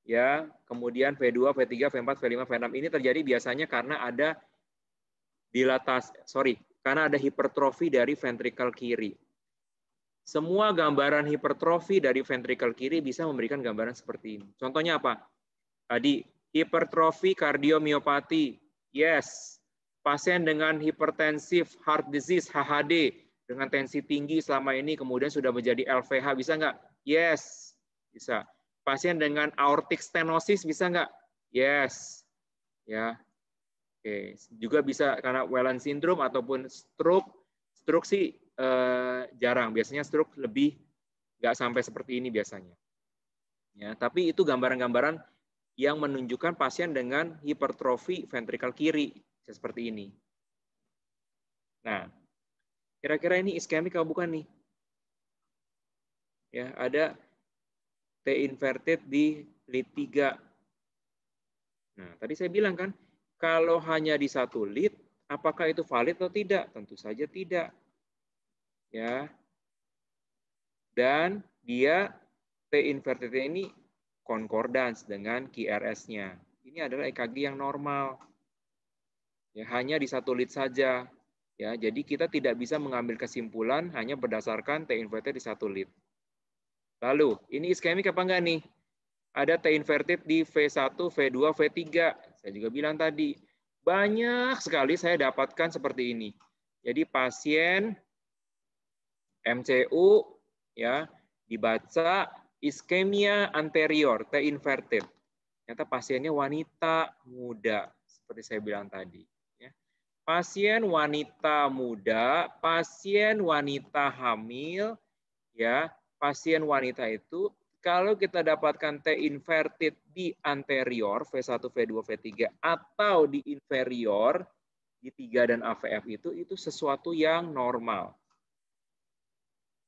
ya, kemudian V2, V3, V4, V5, V6 ini terjadi biasanya karena ada karena ada hipertrofi dari ventrikel kiri. Semua gambaran hipertrofi dari ventrikel kiri bisa memberikan gambaran seperti ini. Contohnya apa? Tadi hipertrofi kardiomyopati, yes. Pasien dengan hipertensif heart disease (HHD) dengan tensi tinggi selama ini kemudian sudah menjadi LVH, bisa nggak? Yes, bisa. Pasien dengan aortic stenosis bisa nggak? Yes, ya. Oke, juga bisa karena Whelan syndrome ataupun stroke. Stroke sih jarang, biasanya stroke lebih nggak sampai seperti ini biasanya. Ya, tapi itu gambaran-gambaran yang menunjukkan pasien dengan hipertrofi ventrikel kiri seperti ini. Nah, kira-kira ini iskemik atau bukan nih? Ya, ada T inverted di lead 3. Nah, tadi saya bilang kan, kalau hanya di satu lead, apakah itu valid atau tidak? Tentu saja tidak. Ya. Dan dia T inverted ini concordance dengan QRS-nya. Ini adalah EKG yang normal. Ya, hanya di satu lead saja. Ya, jadi kita tidak bisa mengambil kesimpulan hanya berdasarkan T inverted di satu lead. Lalu, ini iskemik apa enggak nih? Ada T inverted di V1, V2, V3. Saya juga bilang tadi, banyak sekali saya dapatkan seperti ini. Jadi pasien MCU ya dibaca iskemia anterior T inverted. Ternyata pasiennya wanita muda seperti saya bilang tadi. Ya. Pasien wanita muda, pasien wanita hamil, ya pasien wanita itu kalau kita dapatkan T inverted di anterior V1, V2, V3 atau di inferior di 3 dan AVF itu sesuatu yang normal.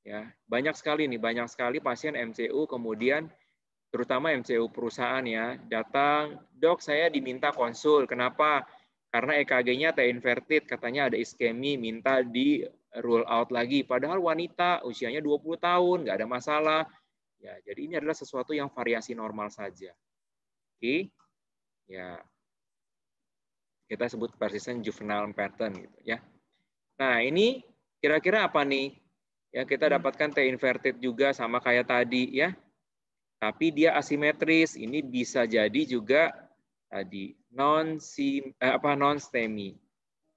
Ya, banyak sekali pasien MCU kemudian terutama MCU perusahaan ya, datang, dok saya diminta konsul, kenapa? Karena EKG-nya T inverted, katanya ada iskemi, minta di rule out lagi. Padahal wanita usianya 20 tahun, nggak ada masalah. Ya, jadi ini adalah sesuatu yang variasi normal saja. Oke, ya kita sebut persistent juvenile pattern gitu ya. Nah ini kira-kira apa nih? Ya kita dapatkan T inverted juga sama kayak tadi ya. Tapi dia asimetris. Ini bisa jadi juga tadi non-STEMI.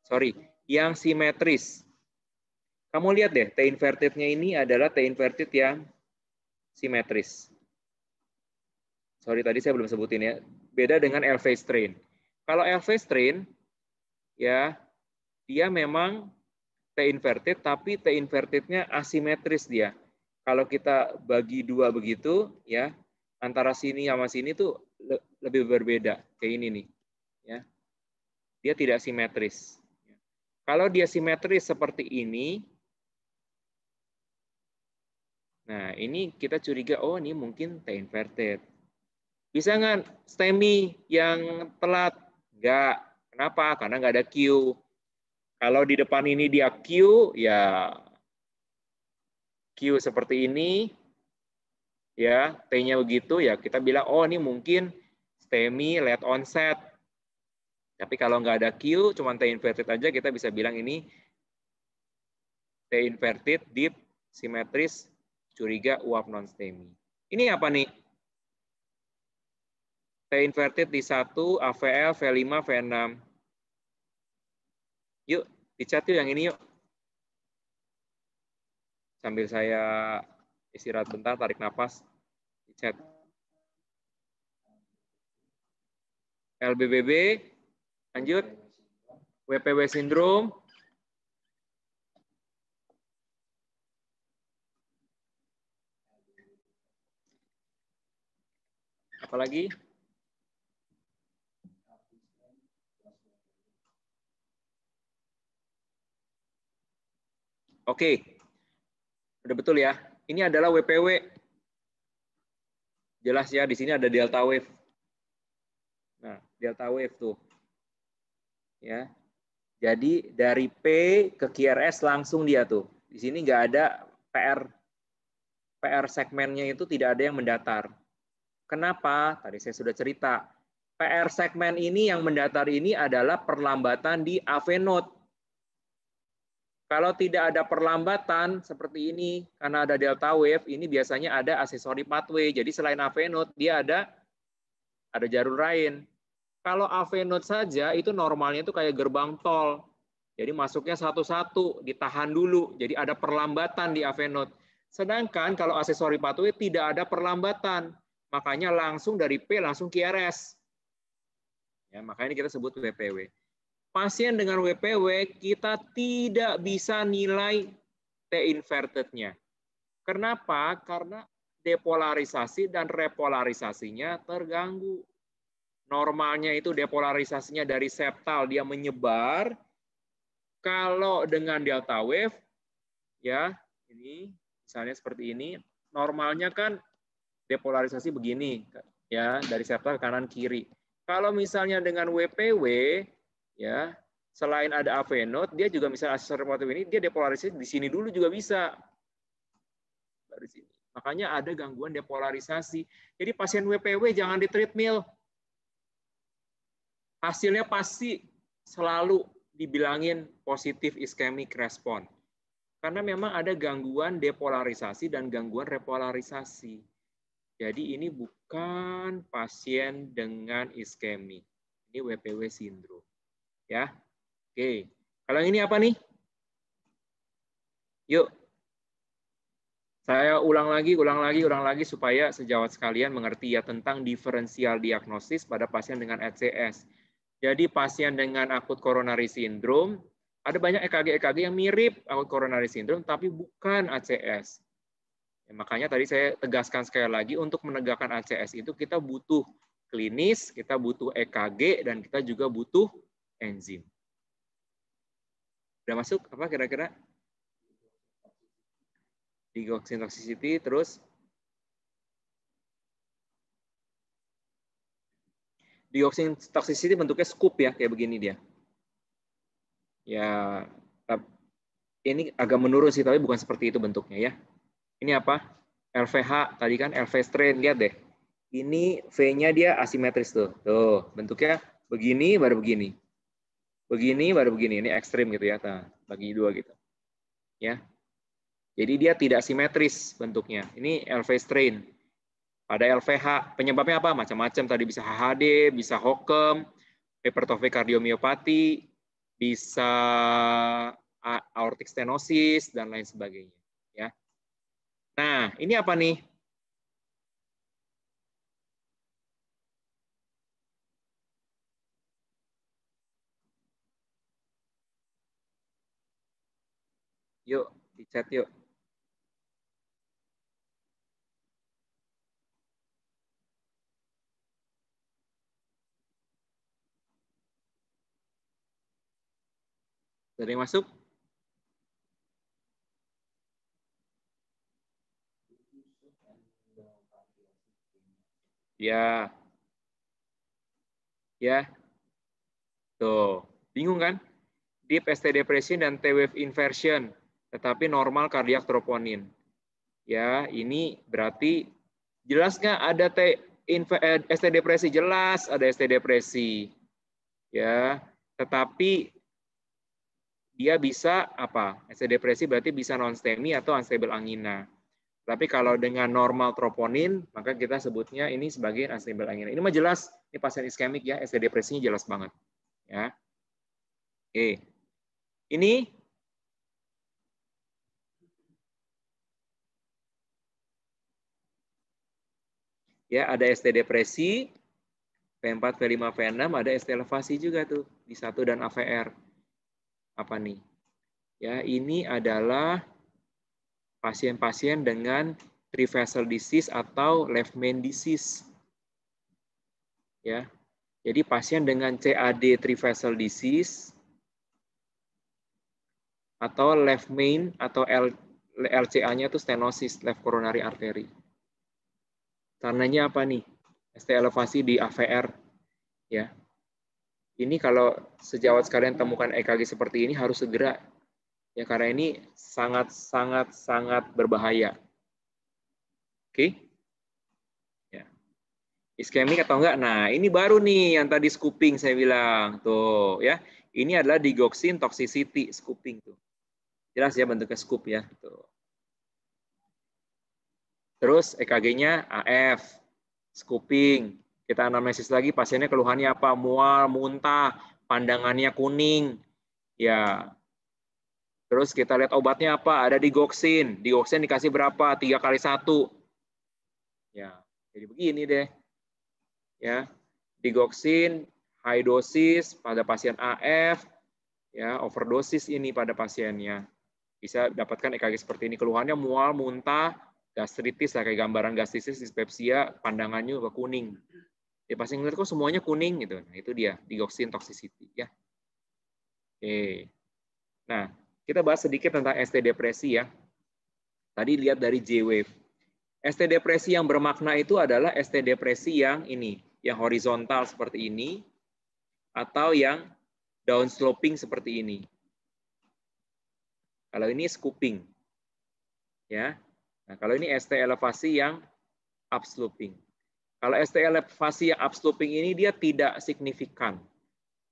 Sorry, yang simetris. Kamu lihat deh, T inverted-nya ini adalah T inverted yang simetris. Sorry, tadi saya belum sebutin ya. Beda dengan LV strain. Kalau LV strain, ya dia memang T inverted, tapi T inverted-nya asimetris dia. Kalau kita bagi dua begitu, ya antara sini sama sini tuh lebih berbeda kayak ini nih, ya. Dia tidak simetris. Kalau dia simetris seperti ini, nah ini kita curiga, oh ini mungkin T inverted. Bisa nggak STEMI yang telat? Nggak. Kenapa? Karena nggak ada Q. Kalau di depan ini dia Q, ya Q seperti ini, ya T-nya begitu, ya kita bilang, oh ini mungkin STEMI late onset. Tapi kalau nggak ada Q, cuma T inverted aja, kita bisa bilang ini T inverted, deep, simetris, curiga uap non-STEMI. Ini apa nih? T inverted di 1, AVL, V5, V6. Yuk, dicat yuk yang ini yuk. Sambil saya istirahat bentar, tarik nafas, chat. LBBB, lanjut. WPW sindrom. Apalagi? Oke. Udah betul ya. Ini adalah WPW. Jelas ya, di sini ada delta wave. Nah, delta wave tuh. Ya. Jadi dari P ke QRS langsung dia tuh. Di sini nggak ada PR segmennya itu tidak ada yang mendatar. Kenapa? Tadi saya sudah cerita. PR segmen ini yang mendatar ini adalah perlambatan di AV node. Kalau tidak ada perlambatan seperti ini, karena ada delta wave, ini biasanya ada aksesori pathway. Jadi selain AV node, dia ada jalur lain. Kalau AV node saja, itu normalnya itu kayak gerbang tol. Jadi masuknya satu-satu, ditahan dulu. Jadi ada perlambatan di AV node. Sedangkan kalau aksesori pathway tidak ada perlambatan. Makanya langsung dari P langsung QRS. Ya, makanya kita sebut WPW. Pasien dengan WPW kita tidak bisa nilai T-inverted-nya. Kenapa? Karena depolarisasi dan repolarisasinya terganggu. Normalnya itu depolarisasinya dari septal, dia menyebar. Kalau dengan delta wave, ya ini misalnya seperti ini, normalnya kan depolarisasi begini, ya dari septal ke kanan kiri. Kalau misalnya dengan WPW, ya selain ada AV node, dia juga misalnya aksesori pathway ini dia depolarisasi di sini dulu juga bisa. Dari sini. Makanya ada gangguan depolarisasi. Jadi pasien WPW jangan di treadmill. Hasilnya pasti selalu dibilangin positif ischemic response. Karena memang ada gangguan depolarisasi dan gangguan repolarisasi. Jadi ini bukan pasien dengan iskemi. Ini WPW sindrom. Ya. Oke. Kalau yang ini apa nih? Yuk. Saya ulang lagi supaya sejawat sekalian mengerti ya tentang diferensial diagnosis pada pasien dengan ECS. Jadi pasien dengan akut coronary syndrome, ada banyak EKG yang mirip akut coronary syndrome tapi bukan ACS. Ya, makanya tadi saya tegaskan sekali lagi, untuk menegakkan ACS itu kita butuh klinis, kita butuh EKG, dan kita juga butuh enzim. Udah masuk apa kira-kira? Digoxin toxicity, terus digoxin toxicity bentuknya scoop ya, kayak begini dia. Ya, ini agak menurun sih, tapi bukan seperti itu bentuknya ya. Ini apa? LVH, tadi kan LV strain, lihat deh. Ini V-nya dia asimetris tuh. Tuh, bentuknya begini, baru begini. Begini, baru begini. Ini ekstrim gitu ya. Nah, bagi dua gitu. Ya. Jadi dia tidak simetris bentuknya. Ini LV strain. Pada LVH, penyebabnya apa? Macam-macam. Tadi bisa HHD, bisa HOCM, hypertrophic cardiomyopathy, bisa aortic stenosis, dan lain sebagainya. Ya. Nah, ini apa nih? Yuk, di chat yuk. Ada yang masuk? Ya. Ya. Tuh, bingung kan? Deep ST depression dan T-wave inversion, tetapi normal kardiak troponin. Ya, ini berarti jelas nggak ada ST depresi? Jelas ada ST depresi. Ya, tetapi dia bisa apa? ST depresi berarti bisa non-STEMI atau unstable angina. Tapi kalau dengan normal troponin, maka kita sebutnya ini sebagai unstable angina. Ini mah jelas, ini pasien iskemik ya, ST depresinya jelas banget. Ya. Oke. Ini Ya, ada ST depresi, V4, V5, V6, ada ST elevasi juga tuh di 1 dan AVR. Apa nih? Ya, ini adalah pasien-pasien dengan trivessel disease atau left main disease. Ya. Jadi pasien dengan CAD trivessel disease atau left main atau LCA-nya itu stenosis, left coronary artery. Tandanya apa nih? ST elevasi di AVR. Ya. Ini kalau sejawat sekalian temukan EKG seperti ini harus segera. Ya, karena ini sangat berbahaya. Oke? Ya. Iskemik atau enggak? Nah, ini baru nih yang tadi scooping saya bilang. Tuh, ya. Ini adalah digoxin toxicity scooping tuh. Jelas ya bentuknya scoop ya. Tuh. Terus EKG-nya AF, scooping. Kita anamnesis lagi pasiennya keluhannya apa? Mual, muntah, pandangannya kuning. Ya. Terus kita lihat obatnya apa? Ada digoxin. Digoxin dikasih berapa? 3 kali 1. Ya, jadi begini deh. Ya, digoxin high dosis pada pasien AF, ya, overdosis ini pada pasiennya. Bisa dapatkan EKG seperti ini. Keluhannya mual, muntah, gastritis, kayak gambaran gastritis, dispepsia, pandangannya juga kuning. Ya, pasien ngeliat kok semuanya kuning gitu. Nah, itu dia digoxin toxicity ya. Oke. Nah, kita bahas sedikit tentang ST depresi ya. Tadi lihat dari J-wave. ST depresi yang bermakna itu adalah ST depresi yang ini, yang horizontal seperti ini, atau yang downsloping seperti ini. Kalau ini scooping, ya. Nah, kalau ini ST elevasi yang upsloping. Kalau ST elevasi yang upsloping ini dia tidak signifikan.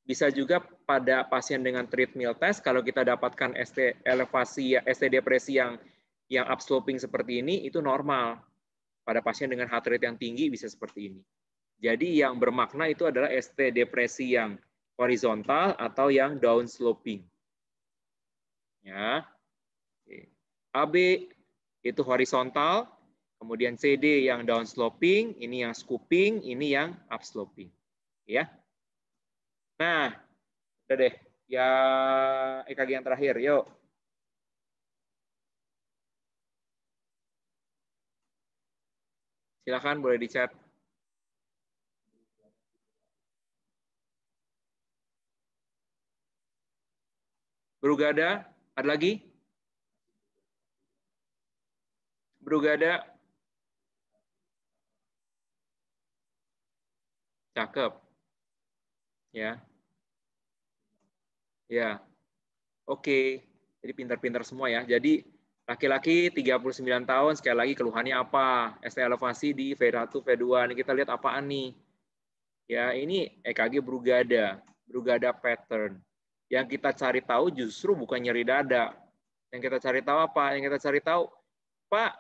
Bisa juga pada pasien dengan treadmill test, kalau kita dapatkan ST elevasi, ST depresi yang upsloping seperti ini, itu normal. Pada pasien dengan heart rate yang tinggi bisa seperti ini. Jadi yang bermakna itu adalah ST depresi yang horizontal atau yang downsloping. Ya. AB itu horizontal, kemudian CD yang downsloping, ini yang scooping, ini yang upsloping. Ya. Nah, udah deh. Ya EKG yang terakhir, yuk. Silakan boleh di-chat. Brugada, ada lagi? Brugada. Cakep. Ya. Ya. Oke. Jadi pintar-pintar semua ya. Jadi laki-laki 39 tahun, sekali lagi keluhannya apa? ST elevasi di V1, V2. Ini kita lihat apaan nih? Ya, ini EKG Brugada. Brugada pattern. Yang kita cari tahu justru bukan nyeri dada. Yang kita cari tahu apa? Yang kita cari tahu, Pak,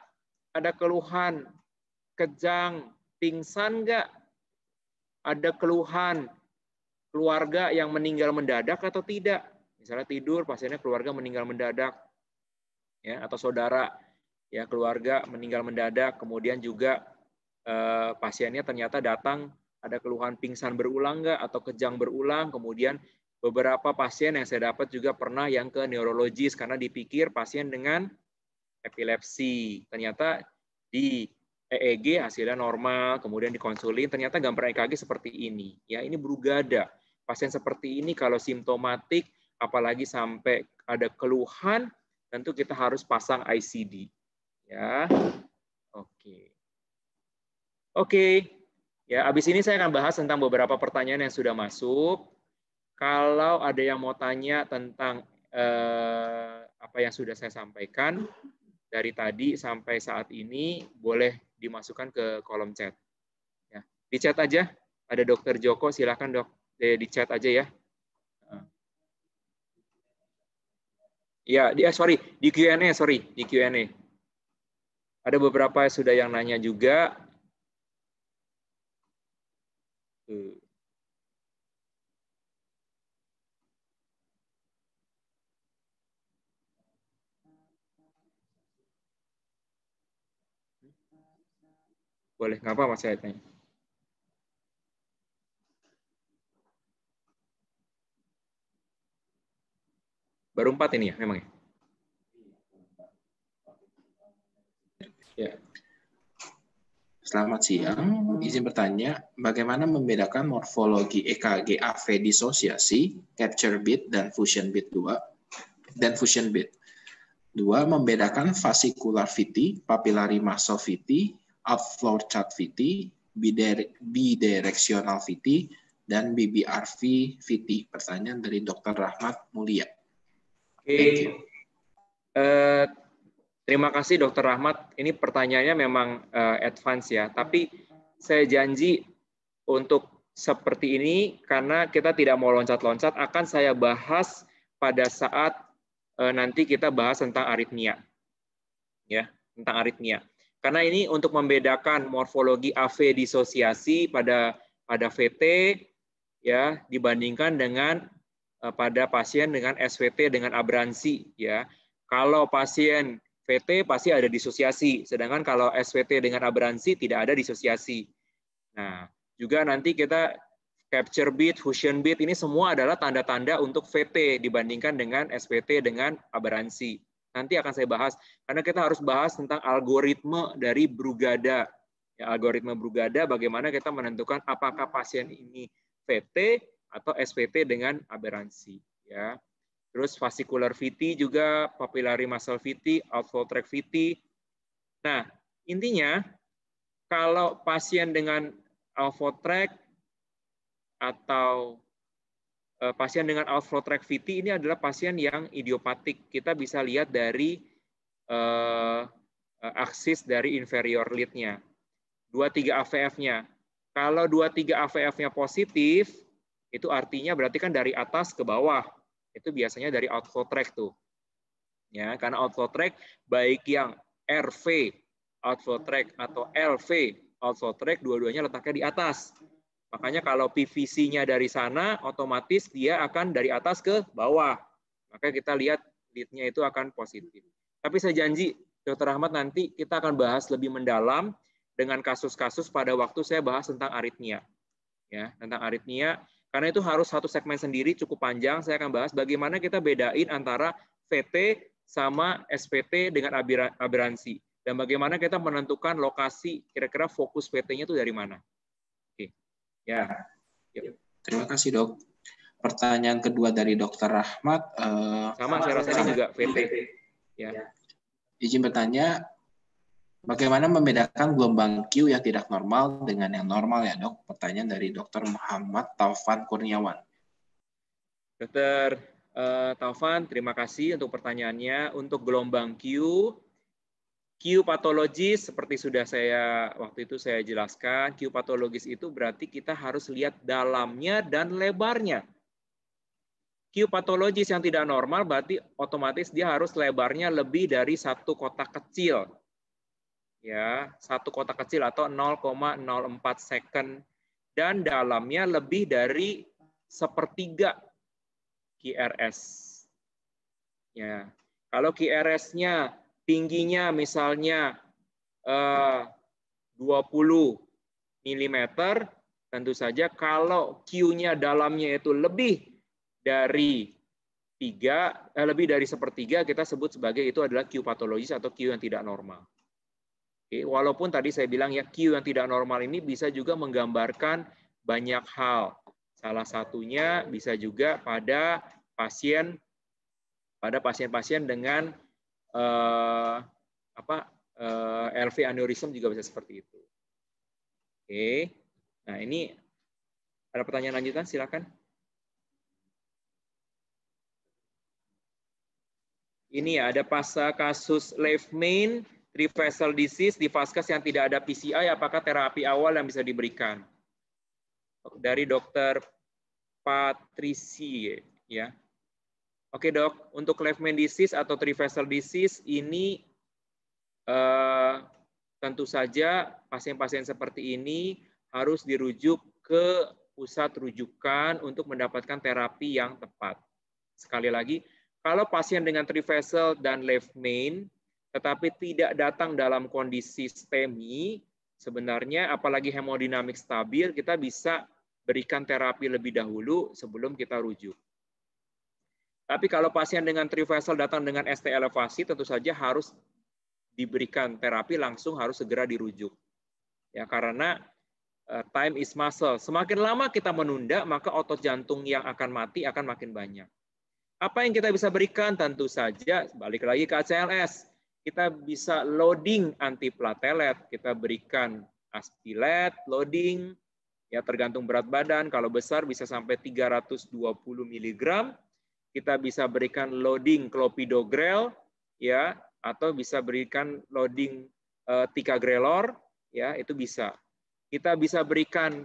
ada keluhan kejang, pingsan nggak? Ada keluhan keluarga yang meninggal mendadak atau tidak? Misalnya tidur, pasiennya keluarga meninggal mendadak, ya, atau saudara, ya, keluarga meninggal mendadak, kemudian juga pasiennya ternyata datang ada keluhan pingsan berulang nggak atau kejang berulang, kemudian beberapa pasien yang saya dapat juga pernah yang ke neurologis karena dipikir pasien dengan epilepsi. Ternyata di EEG hasilnya normal, kemudian dikonsulin, ternyata gambar EKG seperti ini. Ya, ini Brugada. Pasien seperti ini kalau simptomatik, apalagi sampai ada keluhan, tentu kita harus pasang ICD. Ya, oke. Oke, ya abis ini saya akan bahas tentang beberapa pertanyaan yang sudah masuk. Kalau ada yang mau tanya tentang apa yang sudah saya sampaikan dari tadi sampai saat ini, boleh dimasukkan ke kolom chat. Ya, di chat aja. Ada Dokter Joko, silakan dok, di chat aja ya. Ya, sorry, di Q&A, sorry, di Q&A. Ada beberapa sudah yang nanya juga. Boleh, nggak apa-apa saya tanya. Baru 4 ini ya, memang ya? Ya. Selamat siang, izin bertanya, bagaimana membedakan morfologi EKG AV disosiasi, capture bit, dan fusion bit 2? Membedakan fascicular VT, papillary muscle VT, outflow chart VT, bidirectional VT, dan BBRV VT. Pertanyaan dari Dr. Rahmat Mulia. Oke. Terima kasih Dr. Rahmat. Ini pertanyaannya memang advance ya, tapi saya janji untuk seperti ini karena kita tidak mau loncat-loncat, akan saya bahas pada saat nanti kita bahas tentang aritmia. Ya, tentang aritmia. Karena ini untuk membedakan morfologi AV disosiasi pada VT ya dibandingkan dengan pada pasien dengan SVT dengan aberransi ya. Kalau pasien VT pasti ada disosiasi, sedangkan kalau SVT dengan aberransi tidak ada disosiasi. Nah, juga nanti kita capture bit, fusion bit, ini semua adalah tanda-tanda untuk VT dibandingkan dengan SVT dengan aberransi. Nanti akan saya bahas, karena kita harus bahas tentang algoritma dari Brugada. Ya, algoritma Brugada, bagaimana kita menentukan apakah pasien ini VT atau SVT dengan aberransi. Ya. Terus fascicular VT juga, papillary muscle VT, outflow tract VT. Nah, intinya kalau pasien dengan outflow tract atau pasien dengan outflow tract VT ini adalah pasien yang idiopatik. Kita bisa lihat dari aksis dari inferior lead-nya. 23 AVF-nya. Kalau 23 AVF-nya positif, itu artinya berarti kan dari atas ke bawah. Itu biasanya dari outflow tract tuh. Ya, karena outflow tract baik yang RV outflow tract atau LV outflow tract dua-duanya letaknya di atas. Makanya kalau PVC-nya dari sana otomatis dia akan dari atas ke bawah. Maka kita lihat lead-nya itu akan positif. Tapi saya janji Dr. Ahmad nanti kita akan bahas lebih mendalam dengan kasus-kasus pada waktu saya bahas tentang aritmia. Ya, tentang aritmia. Karena itu harus satu segmen sendiri cukup panjang. Saya akan bahas bagaimana kita bedain antara VT sama SVT dengan aberransi. Dan bagaimana kita menentukan lokasi kira-kira fokus VT-nya itu dari mana. Oke. Ya. Yuk. Terima kasih, Dok. Pertanyaan kedua dari Dr. Rahmat. Sama saya rasa ini juga VT. Ya. Izin bertanya, bagaimana membedakan gelombang Q yang tidak normal dengan yang normal ya, Dok? Pertanyaan dari Dr. Muhammad Taufan Kurniawan. Dr. Taufan, terima kasih untuk pertanyaannya. Untuk gelombang Q patologis seperti sudah waktu itu saya jelaskan, Q patologis itu berarti kita harus lihat dalamnya dan lebarnya. Q patologis yang tidak normal berarti otomatis dia harus lebarnya lebih dari satu kotak kecil. Ya, satu kotak kecil atau 0,04 second dan dalamnya lebih dari sepertiga QRS. Ya, kalau QRS-nya tingginya misalnya 20 mm, tentu saja kalau Q-nya dalamnya itu lebih dari lebih dari sepertiga, kita sebut sebagai itu adalah Q patologis atau Q yang tidak normal. Oke, walaupun tadi saya bilang ya Q yang tidak normal ini bisa juga menggambarkan banyak hal. Salah satunya bisa juga pada pasien-pasien dengan LV aneurism juga bisa seperti itu. Oke, nah ini ada pertanyaan lanjutan, silakan. Ini ada kasus left main trivessel disease di vaskes yang tidak ada PCI, apakah terapi awal yang bisa diberikan? Dari Dr. Patrici ya. Oke, Dok, untuk left main disease atau trivessel disease ini tentu saja pasien-pasien seperti ini harus dirujuk ke pusat rujukan untuk mendapatkan terapi yang tepat. Sekali lagi, kalau pasien dengan trivessel dan left main tetapi tidak datang dalam kondisi STEMI, sebenarnya apalagi hemodinamik stabil, kita bisa berikan terapi lebih dahulu sebelum kita rujuk. Tapi kalau pasien dengan trivessel datang dengan ST elevasi, tentu saja harus diberikan terapi langsung, harus segera dirujuk. Ya, karena time is muscle. Semakin lama kita menunda, maka otot jantung yang akan mati akan makin banyak. Apa yang kita bisa berikan? Tentu saja, balik lagi ke ACLS. Kita bisa loading antiplatelet, kita berikan aspilet, loading, ya tergantung berat badan. Kalau besar bisa sampai 320 mg. Kita bisa berikan loading clopidogrel, ya, atau bisa berikan loading ticagrelor, ya, itu bisa. Kita bisa berikan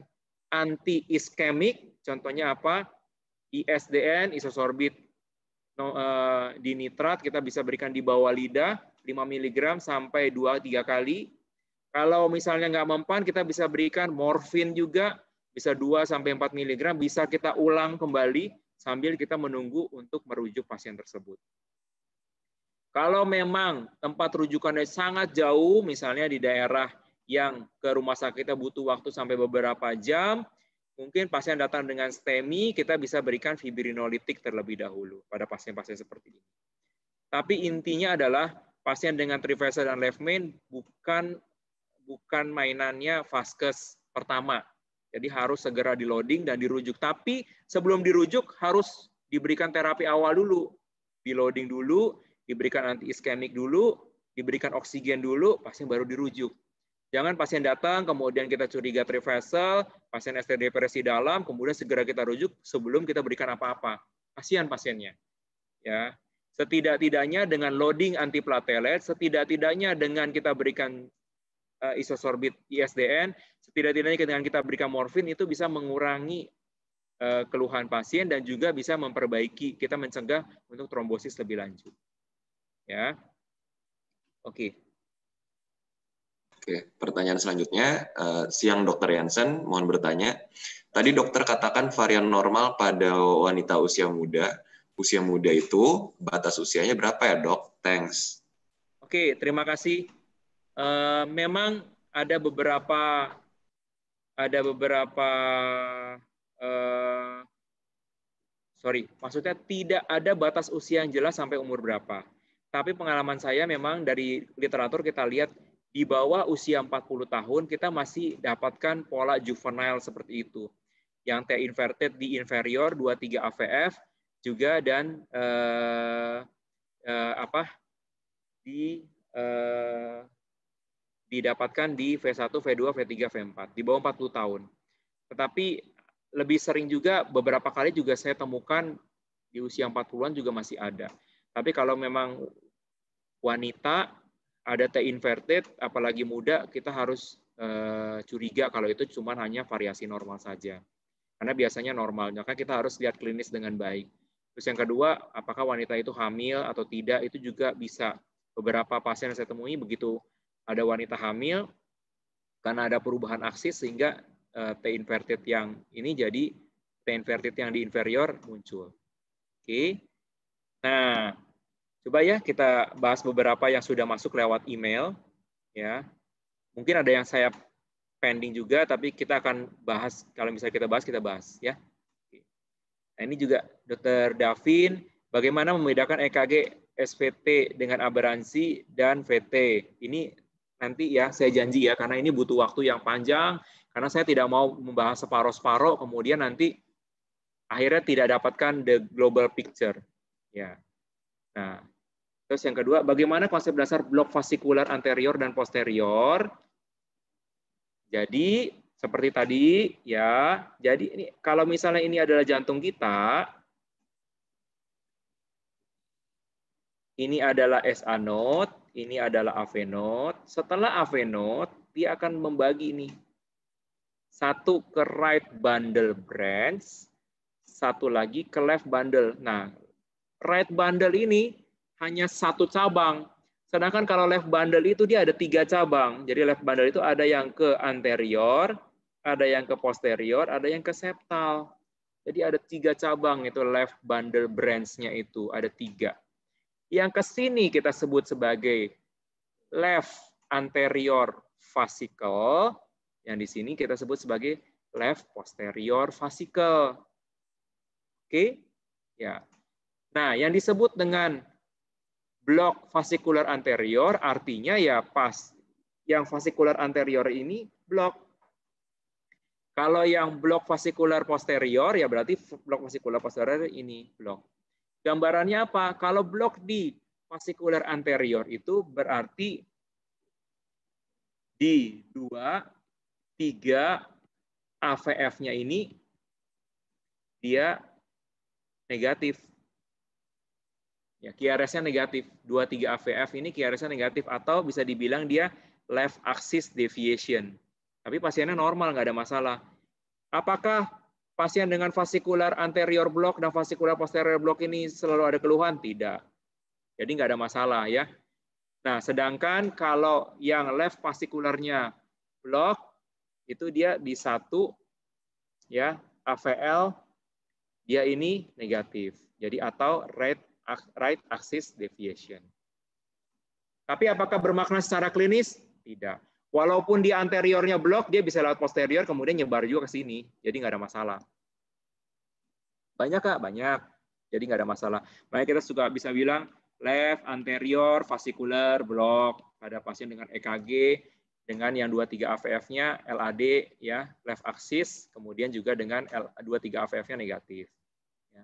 anti-iskemik, contohnya apa? ISDN, isosorbit dinitrat, kita bisa berikan di bawah lidah 5 mg sampai 2-3 kali. Kalau misalnya nggak mempan, kita bisa berikan morfin juga, bisa 2-4 mg, bisa kita ulang kembali sambil kita menunggu untuk merujuk pasien tersebut. Kalau memang tempat rujukannya sangat jauh, misalnya di daerah yang ke rumah sakitnya butuh waktu sampai beberapa jam, mungkin pasien datang dengan STEMI, kita bisa berikan fibrinolitik terlebih dahulu pada pasien-pasien seperti ini. Tapi intinya adalah pasien dengan trivessel dan left main bukan mainannya vaskes pertama. Jadi harus segera di-loading dan dirujuk. Tapi sebelum dirujuk harus diberikan terapi awal dulu. Di-loading dulu, diberikan anti-iskemik dulu, diberikan oksigen dulu, pasien baru dirujuk. Jangan pasien datang, kemudian kita curiga trivessel, pasien ST depresi dalam, kemudian segera kita rujuk sebelum kita berikan apa-apa. Kasihan pasiennya. Ya. Setidak-tidaknya dengan loading antiplatelet, setidak-tidaknya dengan kita berikan isosorbit ISDN, setidak-tidaknya dengan kita berikan morfin, itu bisa mengurangi keluhan pasien dan juga bisa memperbaiki, kita mencegah untuk trombosis lebih lanjut. Ya, oke. Oke, pertanyaan selanjutnya, siang Dr. Jansen, mohon bertanya. Tadi dokter katakan varian normal pada wanita usia muda. Usia muda itu batas usianya berapa ya, Dok? Thanks. Oke, terima kasih. Memang ada beberapa maksudnya tidak ada batas usia yang jelas sampai umur berapa. Tapi pengalaman saya memang dari literatur kita lihat di bawah usia 40 tahun kita masih dapatkan pola juvenile seperti itu. Yang T inverted di inferior 23 AVF juga dan didapatkan di V1, V2, V3, V4 di bawah 40 tahun. Tetapi lebih sering juga beberapa kali juga saya temukan di usia 40-an juga masih ada. Tapi kalau memang wanita ada T inverted, apalagi muda, kita harus curiga kalau itu cuma hanya variasi normal saja. Karena biasanya normal, maka kita harus lihat klinis dengan baik. Terus yang kedua, apakah wanita itu hamil atau tidak, itu juga bisa. Beberapa pasien yang saya temui begitu ada wanita hamil, karena ada perubahan aksis sehingga T inverted yang ini jadi T inverted yang di inferior muncul. Oke. Nah, coba ya kita bahas beberapa yang sudah masuk lewat email. Ya, mungkin ada yang saya pending juga, tapi kita akan bahas, kalau misalnya kita bahas ya. Nah, ini juga Dr. Davin, bagaimana membedakan EKG SVT dengan aberransi dan VT. Ini nanti ya saya janji ya, karena ini butuh waktu yang panjang, karena saya tidak mau membahas separuh-separuh, kemudian nanti akhirnya tidak dapatkan the global picture. Ya. Nah, terus yang kedua, bagaimana konsep dasar blok vasikular anterior dan posterior? Jadi seperti tadi ya, jadi ini kalau misalnya ini adalah jantung kita, ini adalah SA node, ini adalah AV node. Setelah AV node, dia akan membagi ini. Satu ke right bundle branch, satu lagi ke left bundle. Nah, right bundle ini hanya satu cabang. Sedangkan kalau left bundle itu dia ada 3 cabang. Jadi left bundle itu ada yang ke anterior, ada yang ke posterior, ada yang ke septal. Jadi ada 3 cabang itu left bundle branch-nya itu, ada 3. Yang ke sini kita sebut sebagai left anterior fascicle, yang di sini kita sebut sebagai left posterior fascicle. Oke? Ya. Nah, yang disebut dengan blok fascikular anterior artinya ya pas yang fascikular anterior ini blok. Kalau yang blok fascikular posterior ya berarti blok fascikular posterior ini blok. Gambarannya apa? Kalau blok di fascikular anterior itu berarti di 2, 3 AVF-nya ini dia negatif. Ya, QRS-nya negatif. 2-3 AVF ini QRS-nya negatif atau bisa dibilang dia left axis deviation. Tapi pasiennya normal, nggak ada masalah. Apakah pasien dengan fascikular anterior block dan fascikular posterior block ini selalu ada keluhan? Tidak. Jadi nggak ada masalah ya. Nah, sedangkan kalau yang left fascikularnya block itu dia di 1 ya AVL dia ini negatif. Jadi atau right axis deviation. Tapi apakah bermakna secara klinis? Tidak. Walaupun di anteriornya blok, dia bisa lewat posterior, kemudian nyebar juga ke sini. Jadi nggak ada masalah. Banyak, Kak? Banyak. Jadi nggak ada masalah. Makanya kita juga bisa bilang left anterior fascicular block pada pasien dengan EKG, dengan yang 2-3 AVF-nya LAD, ya, left axis, kemudian juga dengan 2-3 AVF-nya negatif. Ya.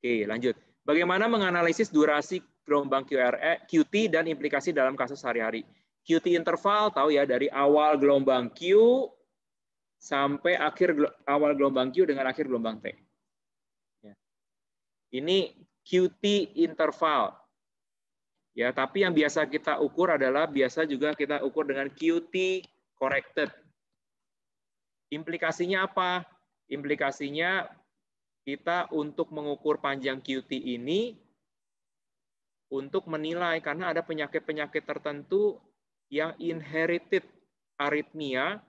Oke, lanjut. Bagaimana menganalisis durasi gelombang QT dan implikasi dalam kasus sehari-hari? QT interval tahu ya, dari awal gelombang Q sampai awal gelombang Q dengan akhir gelombang T. Ya. Ini QT interval. Ya, tapi yang biasa kita ukur adalah biasa juga kita ukur dengan QT corrected. Implikasinya apa? Implikasinya kita untuk mengukur panjang QT ini untuk menilai karena ada penyakit-penyakit tertentu yang inherited arrhythmia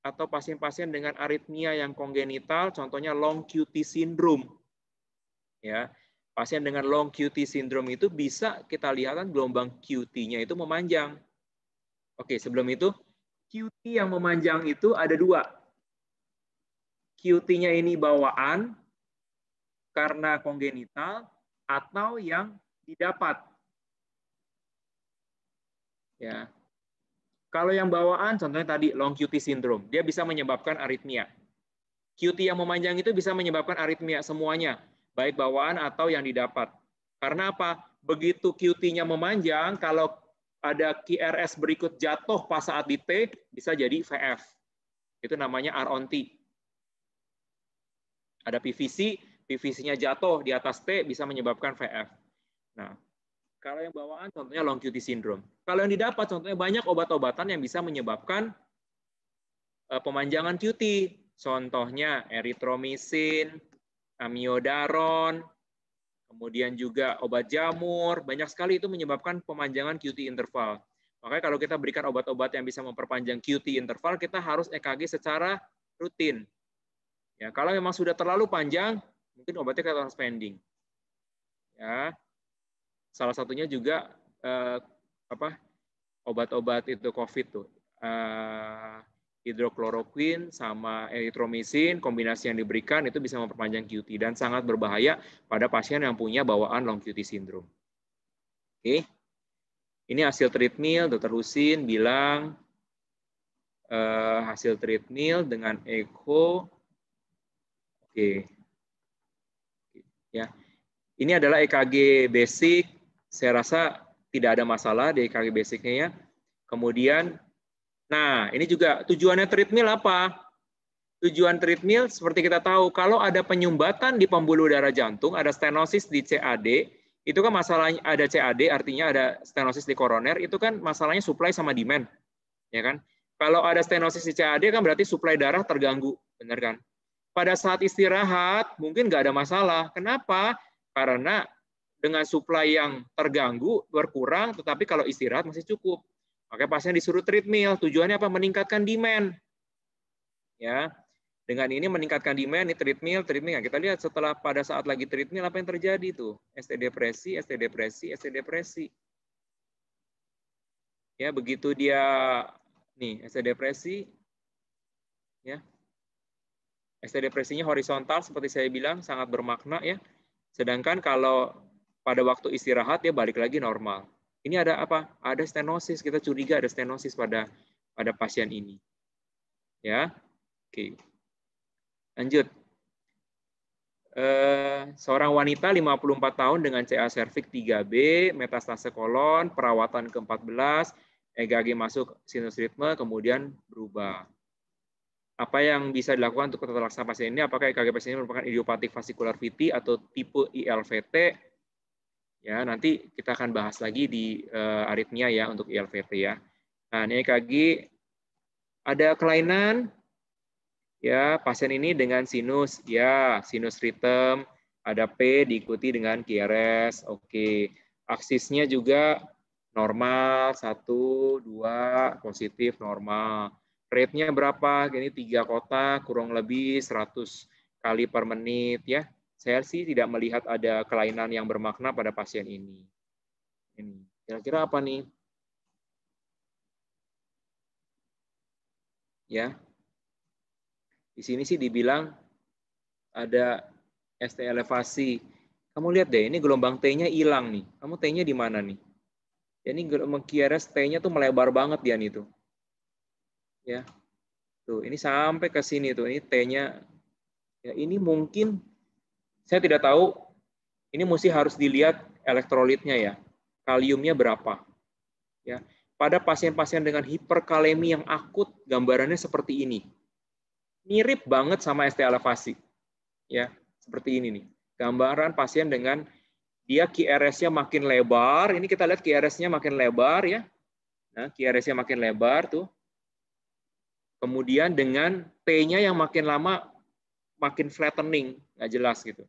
atau pasien-pasien dengan aritmia yang kongenital, contohnya long QT syndrome. Ya, pasien dengan long QT syndrome itu bisa kita lihat kan gelombang QT-nya itu memanjang. Oke, sebelum itu QT yang memanjang itu ada 2. QT-nya ini bawaan karena kongenital atau yang didapat. Ya. Kalau yang bawaan contohnya tadi long QT syndrome, dia bisa menyebabkan aritmia. QT yang memanjang itu bisa menyebabkan aritmia semuanya, baik bawaan atau yang didapat. Karena apa? Begitu QT-nya memanjang, kalau ada QRS berikut jatuh pas saat di T, bisa jadi VF. Itu namanya R on T. Ada PVC, PVC-nya jatuh di atas T, bisa menyebabkan VF. Nah, kalau yang bawaan contohnya long QT syndrome. Kalau yang didapat contohnya banyak obat-obatan yang bisa menyebabkan pemanjangan QT. Contohnya erythromycin, amiodaron, kemudian juga obat jamur, banyak sekali itu menyebabkan pemanjangan QT interval. Makanya kalau kita berikan obat-obat yang bisa memperpanjang QT interval, kita harus EKG secara rutin. Ya, kalau memang sudah terlalu panjang, mungkin obatnya kita harus pending. Ya, salah satunya juga obat-obat itu COVID tuh, hidrokloroquine sama erythromycin, kombinasi yang diberikan itu bisa memperpanjang QT dan sangat berbahaya pada pasien yang punya bawaan long QT syndrome. Oke, ini hasil treadmill, Dr. Husin bilang hasil treadmill dengan echo. Oke, ya, ini adalah EKG basic. Saya rasa tidak ada masalah di EKG basicnya ya. Kemudian, nah ini juga tujuannya treadmill apa? Tujuan treadmill seperti kita tahu, kalau ada penyumbatan di pembuluh darah jantung, ada stenosis di CAD, itu kan masalahnya ada CAD, artinya ada stenosis di koroner, itu kan masalahnya supply sama demand, ya kan? Kalau ada stenosis di CAD kan berarti supply darah terganggu, benar kan? Pada saat istirahat mungkin nggak ada masalah. Kenapa? Karena dengan supply yang terganggu berkurang, tetapi kalau istirahat masih cukup. Makanya pasien disuruh treadmill. Tujuannya apa? Meningkatkan demand. Ya, dengan ini meningkatkan demand, ini treadmill. Kita lihat setelah pada saat lagi treadmill apa yang terjadi tuh? ST depresi. Ya, begitu dia Nih, ST depresi, ya. ST depresinya horizontal seperti saya bilang sangat bermakna ya. Sedangkan kalau pada waktu istirahat dia balik lagi normal. Ini ada apa? Ada stenosis. Kita curiga ada stenosis pada pasien ini. Ya, oke. Lanjut. Seorang wanita 54 tahun dengan CA cervix 3B, metastase kolon, perawatan ke-14, EKG masuk sinus ritme, kemudian berubah. Apa yang bisa dilakukan untuk tata laksana pasien ini? Apakah EKG pasien ini merupakan idiopatik vascular VT atau tipe ILVT? Ya, nanti kita akan bahas lagi di aritmia ya untuk ILVT ya. Nah, ini EKG ada kelainan. Ya, pasien ini dengan sinus, ya, sinus ritem, ada P diikuti dengan QRS, oke. Aksisnya juga normal, 1, 2, positif, normal. Rate-nya berapa? Ini 3 kotak, kurang lebih 100 kali per menit, ya. Saya sih tidak melihat ada kelainan yang bermakna pada pasien ini. Ini, kira-kira apa nih? Ya. Di sini sih dibilang ada ST elevasi. Kamu lihat deh, ini gelombang T-nya hilang nih. Kamu T-nya di mana nih? Ya, ini gelombang QRS T-nya tuh melebar banget dia nih tuh. Ya. Tuh, ini sampai ke sini tuh. Ini T-nya. Ya, ini mungkin saya tidak tahu. Ini mesti harus dilihat elektrolitnya ya. Kaliumnya berapa? Ya. Pada pasien-pasien dengan hiperkalemi yang akut, gambarannya seperti ini. Mirip banget sama ST elevasi. Ya, seperti ini nih. Gambaran pasien dengan dia QRS-nya makin lebar. Ini kita lihat QRS-nya makin lebar ya. Nah, QRS-nya makin lebar tuh. Kemudian dengan T-nya yang makin lama makin flattening, nggak jelas gitu.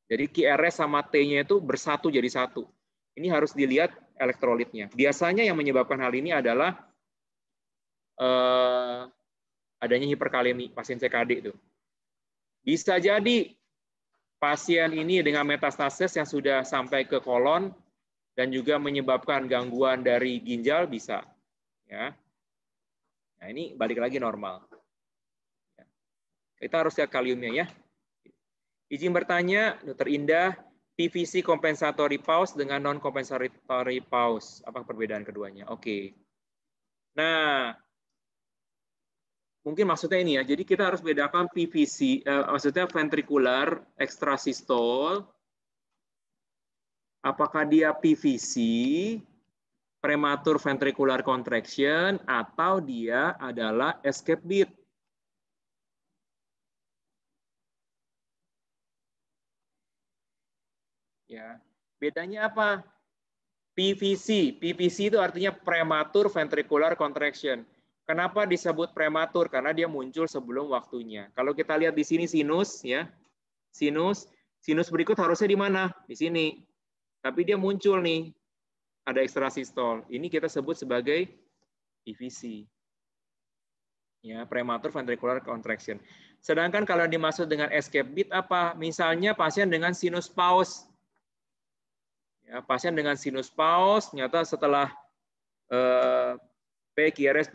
Jadi QRS sama T-nya itu bersatu jadi satu. Ini harus dilihat elektrolitnya. Biasanya yang menyebabkan hal ini adalah adanya hiperkalemi pasien CKD itu. Bisa jadi pasien ini dengan metastasis yang sudah sampai ke kolon dan juga menyebabkan gangguan dari ginjal bisa. Ya. Nah, ini balik lagi normal. Kita harus lihat kaliumnya ya. Izin bertanya, Dr. Indah, PVC compensatory pause dengan non compensatory pause, apa perbedaan keduanya? Oke. Nah, mungkin maksudnya ini ya. Jadi kita harus bedakan PVC, maksudnya ventricular extrasystole. Apakah dia PVC, premature ventricular contraction, atau dia adalah escape beat. Ya, bedanya apa? PVC itu artinya premature ventricular contraction. Kenapa disebut prematur? Karena dia muncul sebelum waktunya. Kalau kita lihat di sini sinus, ya, sinus berikut harusnya di mana? Di sini. Tapi dia muncul nih, ada extrasystole. Ini kita sebut sebagai PVC. Ya, premature ventricular contraction. Sedangkan kalau dimaksud dengan escape beat apa? Misalnya pasien dengan sinus pause. Ya, pasien dengan sinus pause, ternyata setelah PQRS,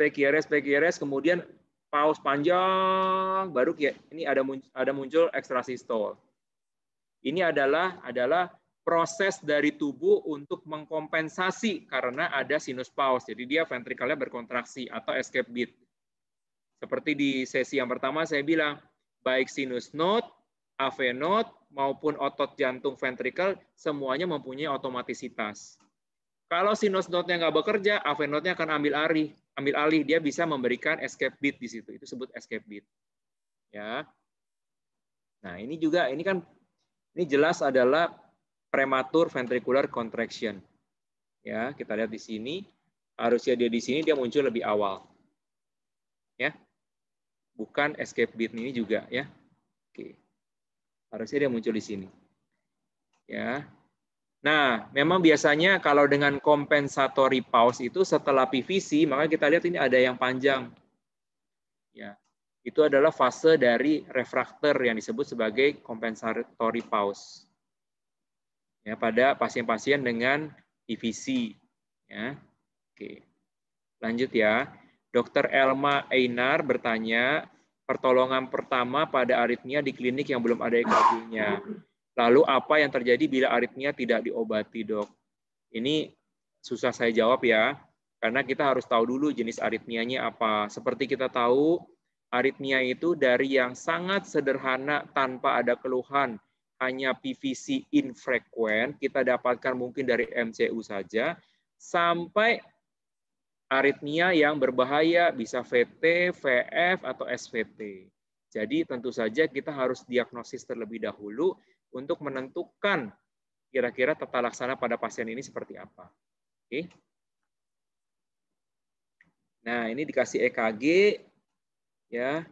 kemudian pause panjang, baru ini ada muncul extrasystole. Ini adalah proses dari tubuh untuk mengkompensasi karena ada sinus pause. Jadi dia ventrikelnya berkontraksi atau escape beat. Seperti di sesi yang pertama saya bilang, baik sinus node, AV node, maupun otot jantung ventrikel, semuanya mempunyai otomatisitas. Kalau sinus node-nya nggak bekerja, AV node-nya akan ambil alih. Dia bisa memberikan escape beat di situ. Itu disebut escape beat. Ya. Nah, ini jelas adalah premature ventricular contraction. Ya, kita lihat di sini. Harusnya dia di sini dia muncul lebih awal. Ya. Bukan escape beat ini juga ya. Oke. Harusnya dia muncul di sini. Ya. Nah, memang biasanya kalau dengan compensatory pause itu setelah PVC, maka kita lihat ini ada yang panjang. Ya. Itu adalah fase dari refraktor yang disebut sebagai compensatory pause. Ya, pada pasien-pasien dengan PVC. Ya. Oke. Lanjut ya. Dr. Elma Einar bertanya, pertolongan pertama pada aritmia di klinik yang belum ada EKG-nya. Lalu apa yang terjadi bila aritmia tidak diobati, Dok? Ini susah saya jawab ya, karena kita harus tahu dulu jenis aritmianya apa. Seperti kita tahu, aritmia itu dari yang sangat sederhana tanpa ada keluhan, hanya PVC infrequent, kita dapatkan mungkin dari MCU saja, sampai aritmia yang berbahaya, bisa VT, VF, atau SVT. Jadi tentu saja kita harus diagnosis terlebih dahulu untuk menentukan kira-kira tata laksana pada pasien ini seperti apa. Oke. Nah, ini dikasih EKG, ya.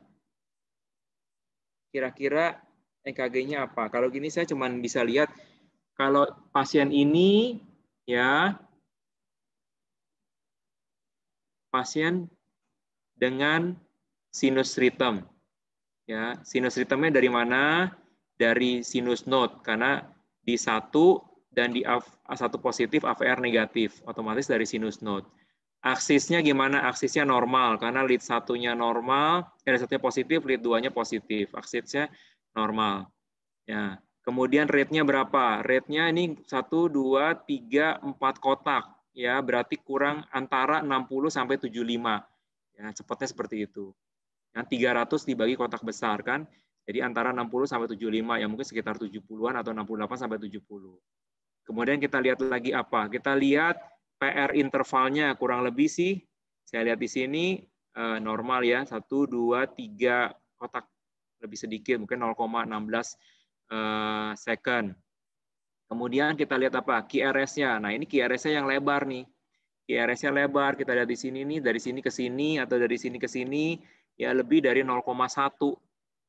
Kira-kira EKG-nya apa? Kalau gini saya cuma bisa lihat, kalau pasien ini, ya, pasien dengan sinus rhythm. Ya, sinus rhythm-nya dari mana? Dari sinus node, karena di 1 dan di A1 positif, AVR negatif, otomatis dari sinus node. Aksisnya gimana? Aksisnya normal, karena lead 1-nya normal, lead 1-nya positif, lead 2-nya positif. Aksisnya normal. Ya. Kemudian rate-nya berapa? Rate-nya ini 1, 2, 3, 4 kotak. Ya, berarti kurang antara 60 sampai 75. Ya, cepatnya seperti itu. Yang 300 dibagi kotak besar kan. Jadi antara 60 sampai 75, ya mungkin sekitar 70-an atau 68 sampai 70. Kemudian kita lihat lagi apa? Kita lihat PR intervalnya kurang lebih sih. Saya lihat di sini normal ya, 1, 2, 3 kotak lebih sedikit, mungkin 0,16 second. Kemudian kita lihat apa? QRS-nya. Nah, ini QRS-nya yang lebar nih. QRS-nya lebar, kita lihat di sini nih, dari sini ke sini atau dari sini ke sini, ya lebih dari 0,1.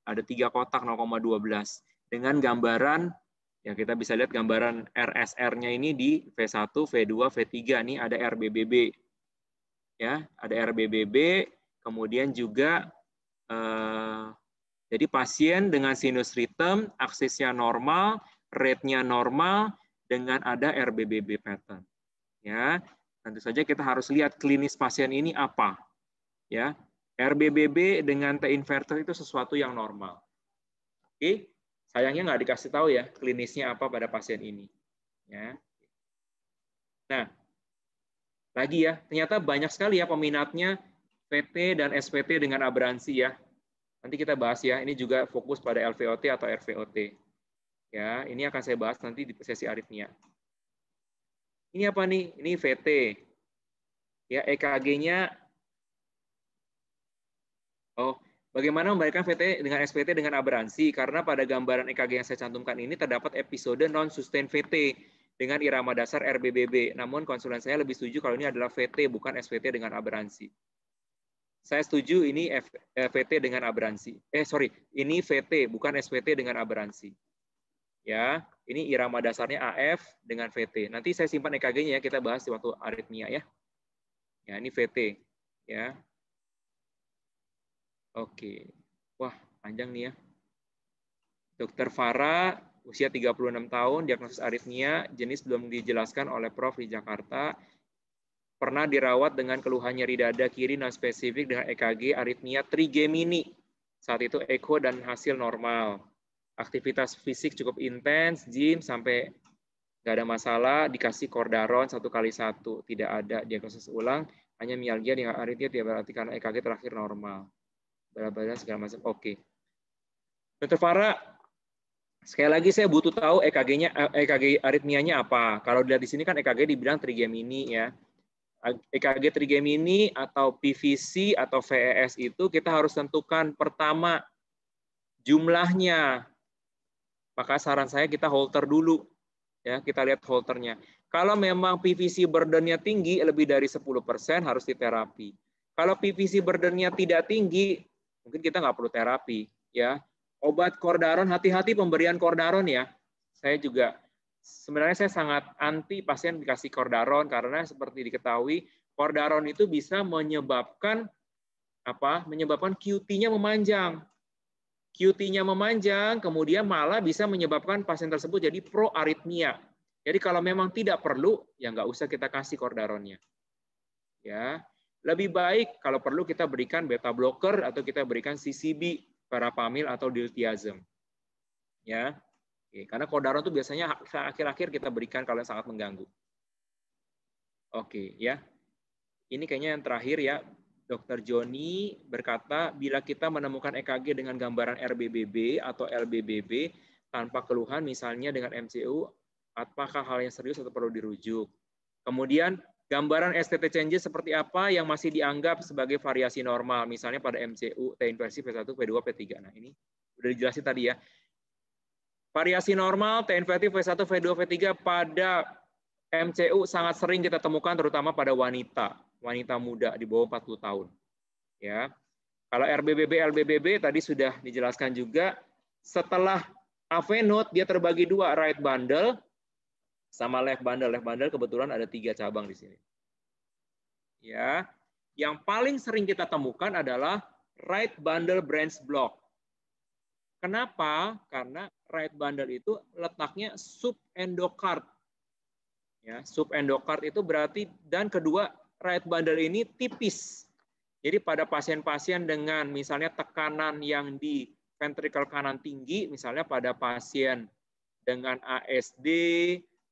Ada 3 kotak 0,12. Dengan gambaran, ya kita bisa lihat gambaran RSR-nya ini di V1, V2, V3. Nih ada RBBB. Ya, ada RBBB, kemudian juga jadi pasien dengan sinus rhythm, aksisnya normal, rate-nya normal, dengan ada RBBB pattern. Ya, tentu saja kita harus lihat klinis pasien ini apa. Ya, RBBB dengan T inverter itu sesuatu yang normal. Oke, sayangnya nggak dikasih tahu ya klinisnya apa pada pasien ini. Ya. Nah, lagi ya, ternyata banyak sekali ya peminatnya VT dan SVT dengan aberransi ya. Nanti kita bahas ya, ini juga fokus pada LVOT atau RVOT. Ya, ini akan saya bahas nanti di sesi aritmia. Ini apa nih? Ini VT. Ya, EKG-nya. Oh, bagaimana membedakan VT dengan SVT dengan aberransi? Karena pada gambaran EKG yang saya cantumkan ini terdapat episode non-sustain VT dengan irama dasar RBBB. Namun konsulen saya lebih setuju kalau ini adalah VT bukan SVT dengan aberransi. Saya setuju ini VT dengan aberransi. Ini VT bukan SVT dengan aberransi. Ya, ini irama dasarnya AF dengan VT. Nanti saya simpan EKG-nya ya, kita bahas di waktu aritmia ya. Ya, ini VT ya. Oke. Wah, panjang nih ya. Dr. Farah, usia 36 tahun, diagnosis aritmia, jenis belum dijelaskan oleh Prof di Jakarta. Pernah dirawat dengan keluhan nyeri dada kiri non-spesifik dengan EKG aritmia trigemini. Saat itu echo dan hasil normal. Aktivitas fisik cukup intens, gym sampai nggak ada masalah, dikasih Cordaron 1x1. Tidak ada diagnosis ulang, hanya mialgia dengan aritmia, tidak berarti karena EKG terakhir normal. Berat-berat segala macam. Oke. Dr. Farah, sekali lagi saya butuh tahu EKG aritmianya apa. Kalau dilihat di sini kan EKG dibilang trigemini ya. EKG trigemini atau PVC atau VES itu kita harus tentukan pertama jumlahnya. Maka saran saya kita holter dulu. Ya, kita lihat holternya. Kalau memang PVC burden-nya tinggi lebih dari 10% harus diterapi. Kalau PVC burden-nya tidak tinggi, mungkin kita nggak perlu terapi. Ya, obat Cordaron, hati-hati pemberian Cordaron ya. Sebenarnya saya sangat anti pasien dikasih Cordaron karena seperti diketahui Cordaron itu bisa menyebabkan QT-nya memanjang. QT-nya memanjang, kemudian malah bisa menyebabkan pasien tersebut jadi pro-aritmia. Jadi kalau memang tidak perlu, ya nggak usah kita kasih Cordaronnya. Ya, Lebih baik kalau perlu kita berikan beta blocker atau kita berikan CCB, verapamil atau diltiazem. Ya. Oke, karena kodaron itu biasanya akhir-akhir kita berikan kalau sangat mengganggu. Oke, ya. Ini kayaknya yang terakhir ya. Dr. Joni berkata, bila kita menemukan EKG dengan gambaran RBBB atau LBBB tanpa keluhan, misalnya dengan MCU, apakah hal yang serius atau perlu dirujuk? Kemudian, gambaran STT changes seperti apa yang masih dianggap sebagai variasi normal, misalnya pada MCU, T inversi, P1, P2, P3. Nah, ini sudah dijelasin tadi ya. Variasi normal, T inversi, P1, P2, P3 pada MCU sangat sering kita temukan terutama pada wanita muda di bawah 40 tahun. Ya. Kalau RBBB, LBBB tadi sudah dijelaskan juga. Setelah AV node dia terbagi dua, right bundle sama left bundle. Left bundle kebetulan ada 3 cabang di sini. Ya. Yang paling sering kita temukan adalah right bundle branch block. Kenapa? Karena right bundle itu letaknya subendokard. Ya, subendokard itu berarti, dan kedua, right bundle ini tipis. Jadi pada pasien-pasien dengan misalnya tekanan yang di ventricle kanan tinggi, misalnya pada pasien dengan ASD,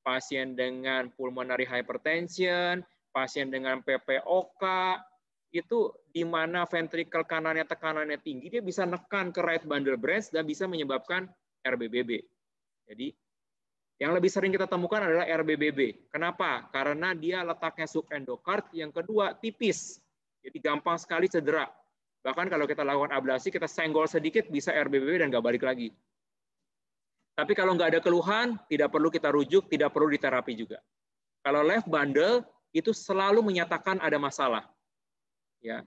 pasien dengan pulmonary hypertension, pasien dengan PPOK, itu di mana ventricle kanannya tekanannya tinggi, dia bisa nekan ke right bundle branch dan bisa menyebabkan RBBB. Jadi yang lebih sering kita temukan adalah RBBB. Kenapa? Karena dia letaknya subendokard, yang kedua tipis. Jadi gampang sekali cedera. Bahkan kalau kita lakukan ablasi, kita senggol sedikit bisa RBBB dan nggak balik lagi. Tapi kalau nggak ada keluhan, tidak perlu kita rujuk, tidak perlu diterapi juga. Kalau left bundle, itu selalu menyatakan ada masalah. Ya.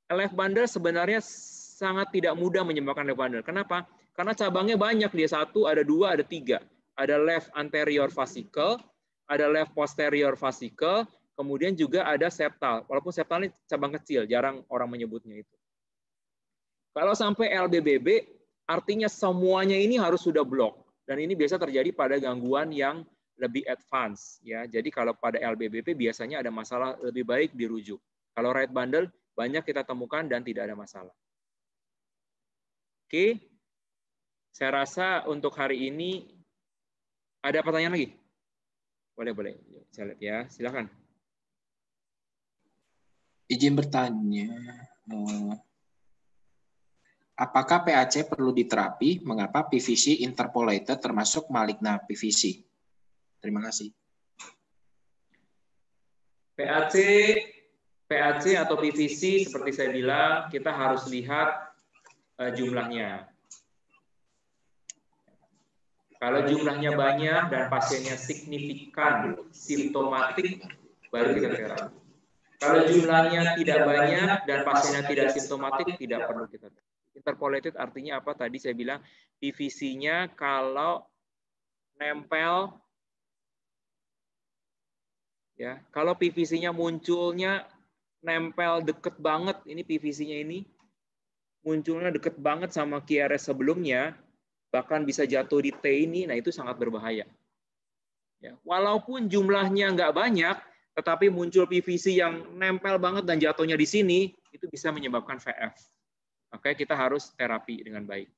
Left bundle sebenarnya sangat tidak mudah menyebabkan left bundle. Kenapa? Karena cabangnya banyak, dia 1, ada 2, ada 3. Ada left anterior vesicle, ada left posterior vesicle, kemudian juga ada septal. Walaupun septal ini cabang kecil, jarang orang menyebutnya itu. Kalau sampai LBBB, artinya semuanya ini harus sudah blok. Dan ini biasa terjadi pada gangguan yang lebih advance. Ya. Jadi kalau pada LBBB biasanya ada masalah, lebih baik dirujuk. Kalau right bundle, banyak kita temukan dan tidak ada masalah. Oke, saya rasa untuk hari ini ada pertanyaan lagi? Boleh. Saya lihat ya, silakan. Izin bertanya, apakah PAC perlu diterapi? Mengapa PVC interpolated termasuk maligna PVC? Terima kasih. PAC atau PVC seperti saya bilang, kita harus lihat jumlahnya. Kalau jumlahnya banyak dan pasiennya signifikan simptomatik, baru kita terapi. Kalau jumlahnya tidak banyak dan pasiennya tidak simptomatik, tidak perlu kita terapi. Interpolated artinya apa? Tadi saya bilang PVC-nya kalau nempel, ya, kalau PVC-nya munculnya nempel deket banget, ini PVC-nya ini munculnya deket banget sama QRS sebelumnya, bahkan bisa jatuh di T ini, nah itu sangat berbahaya. Ya, walaupun jumlahnya nggak banyak, tetapi muncul PVC yang nempel banget dan jatuhnya di sini, itu bisa menyebabkan VF. Makanya kita harus terapi dengan baik.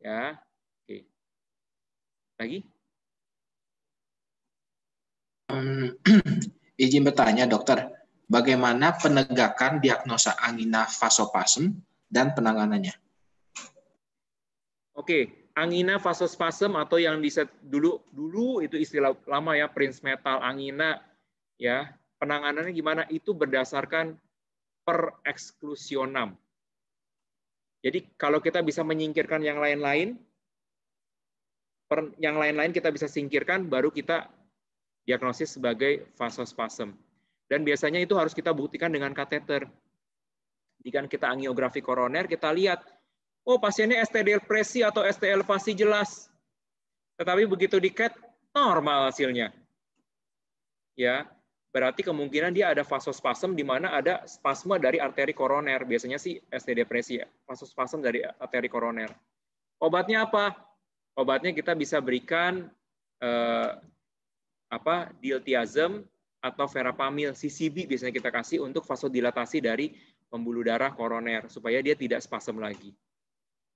Ya, oke. Lagi? Izin bertanya, dokter, bagaimana penegakan diagnosa angina vasospasm dan penanganannya? Oke. Angina vasospasm atau yang dulu itu istilah lama ya, Prince Metal angina ya. Penanganannya gimana? Itu berdasarkan per exclusionam. Jadi kalau kita bisa menyingkirkan yang lain-lain, kita bisa singkirkan, baru kita diagnosis sebagai vasospasm. Dan biasanya itu harus kita buktikan dengan kateter. Jika kita angiografi koroner, kita lihat, oh pasiennya ST depresi atau ST elevasi jelas. Tetapi begitu di-CAT, normal hasilnya. Ya, berarti kemungkinan dia ada vasospasm di mana ada spasme dari arteri koroner. Biasanya sih ST depresi ya, vasospasm dari arteri koroner. Obatnya apa? Obatnya kita bisa berikan diltiazem atau verapamil, CCB biasanya kita kasih untuk vasodilatasi dari pembuluh darah koroner supaya dia tidak spasem lagi.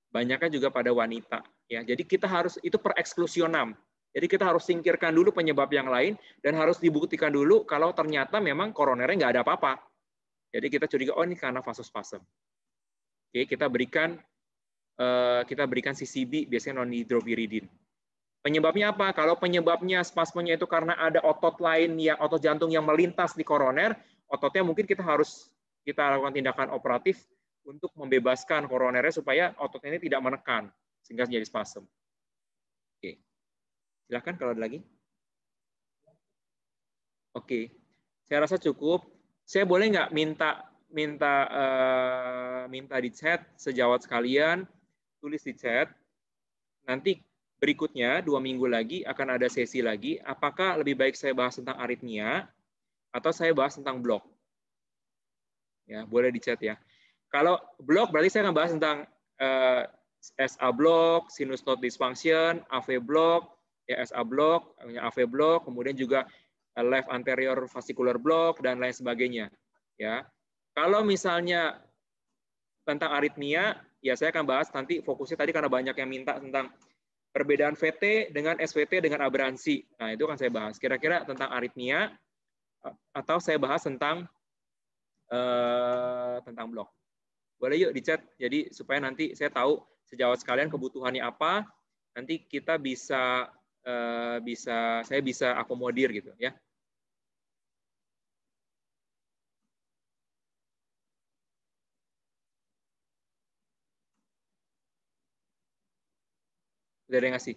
Banyaknya juga pada wanita, ya. Jadi kita harus itu per eksklusionam. Jadi kita harus singkirkan dulu penyebab yang lain dan harus dibuktikan dulu kalau ternyata memang koronernya nggak ada apa-apa. Jadi kita curiga, oh ini karena vasospasm. Oke, kita berikan CCB, biasanya non-hydropiridin. Penyebabnya apa? Kalau penyebabnya spasmenya itu karena ada otot lain, ya otot jantung yang melintas di koroner, ototnya mungkin kita lakukan tindakan operatif untuk membebaskan koronernya supaya ototnya ini tidak menekan sehingga jadi spasm. Oke, silakan kalau ada lagi. Oke, saya rasa cukup. Saya boleh nggak minta di chat sejawat sekalian, tulis di chat. Nanti berikutnya 2 minggu lagi akan ada sesi lagi. Apakah lebih baik saya bahas tentang aritmia atau saya bahas tentang blok? Ya, boleh di chat ya. Kalau blok berarti saya akan bahas tentang SA blok, sinus node dysfunction, AV blok, ya SA blok, AV blok, kemudian juga left anterior fascicular block dan lain sebagainya. Ya, kalau misalnya tentang aritmia, ya saya akan bahas nanti fokusnya tadi karena banyak yang minta tentang perbedaan VT dengan SVT dengan aberransi. Nah, itu akan saya bahas. Kira-kira tentang aritmia atau saya bahas tentang blok. Boleh yuk di chat. Jadi supaya nanti saya tahu sejawat sekalian kebutuhannya apa. Nanti kita saya bisa akomodir gitu ya. Udah ada yang ngasih?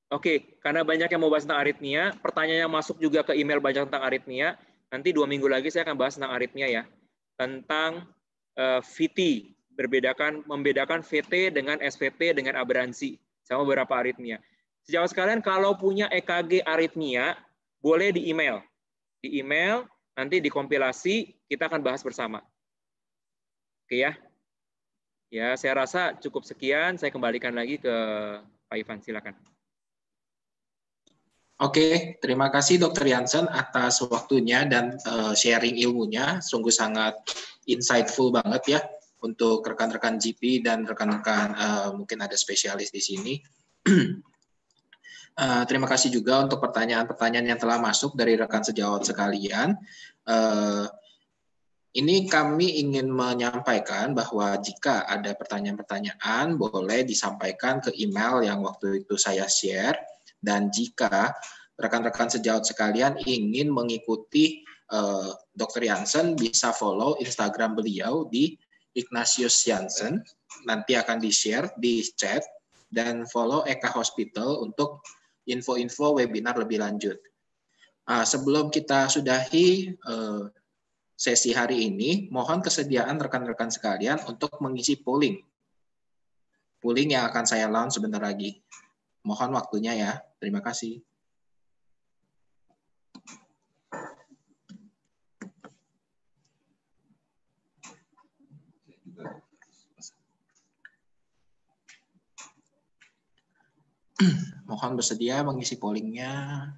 Oke, karena banyak yang mau bahas tentang aritmia, pertanyaan yang masuk juga ke email banyak tentang aritmia. Nanti 2 minggu lagi saya akan bahas tentang aritmia ya. Tentang VT, membedakan VT dengan SVT dengan aberransi sama beberapa aritmia. Sejawat sekalian, kalau punya EKG aritmia, boleh di email. Di email, nanti dikompilasi, kita akan bahas bersama. Oke ya. Ya, saya rasa cukup sekian. Saya kembalikan lagi ke Pak Ivan, silakan. Oke, terima kasih Dr. Jansen atas waktunya dan sharing ilmunya. Sungguh sangat insightful banget ya untuk rekan-rekan GP dan rekan-rekan mungkin ada spesialis di sini. Terima kasih juga untuk pertanyaan-pertanyaan yang telah masuk dari rekan sejawat sekalian. Ini kami ingin menyampaikan bahwa jika ada pertanyaan-pertanyaan boleh disampaikan ke email yang waktu itu saya share. Dan jika rekan-rekan sejawat sekalian ingin mengikuti Dr. Jansen, bisa follow Instagram beliau di Ignatius Jansen. Nanti akan di-share di chat. Dan follow Eka Hospital untuk info-info webinar lebih lanjut. Sebelum kita sudahi sesi hari ini, mohon kesediaan rekan-rekan sekalian untuk mengisi polling. Polling yang akan saya launch sebentar lagi. Mohon waktunya ya. Terima kasih. Mohon bersedia mengisi pollingnya.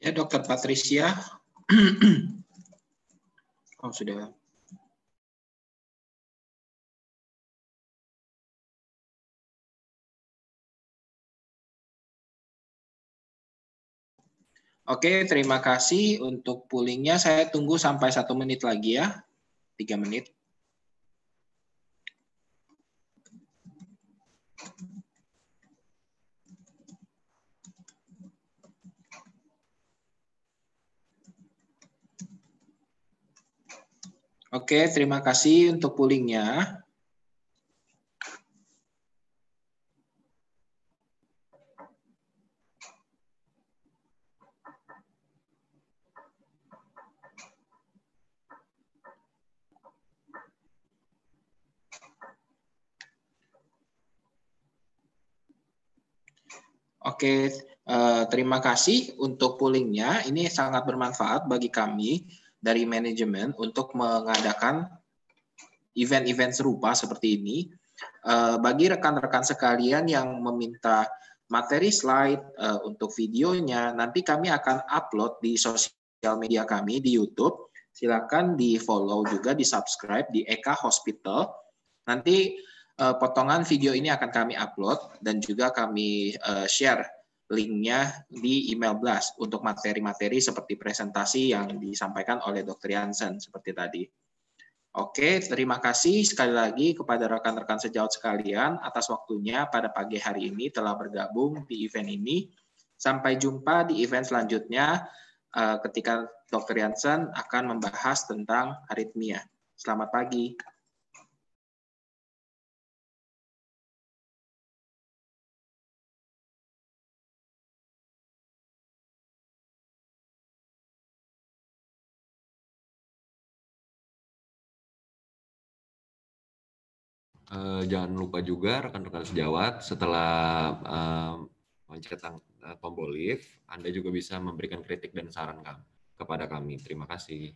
Ya, Dokter Patricia. Oh, sudah. Oke, terima kasih untuk poolingnya. Saya tunggu sampai 1 menit lagi ya. 3 menit. Oke, terima kasih untuk poolingnya. Oke, terima kasih untuk poolingnya. Ini sangat bermanfaat bagi kami dari manajemen untuk mengadakan event-event serupa seperti ini. Bagi rekan-rekan sekalian yang meminta materi slide untuk videonya, nanti kami akan upload di sosial media kami di YouTube. Silakan di-follow juga, di-subscribe di Eka Hospital. Nanti potongan video ini akan kami upload dan juga kami share linknya di email blast untuk materi-materi seperti presentasi yang disampaikan oleh Dr. Jansen seperti tadi. Oke, terima kasih sekali lagi kepada rekan-rekan sejawat sekalian atas waktunya pada pagi hari ini telah bergabung di event ini. Sampai jumpa di event selanjutnya ketika Dr. Jansen akan membahas tentang aritmia. Selamat pagi. Jangan lupa juga rekan-rekan sejawat setelah mencet tombol live, Anda juga bisa memberikan kritik dan saran kepada kami. Terima kasih.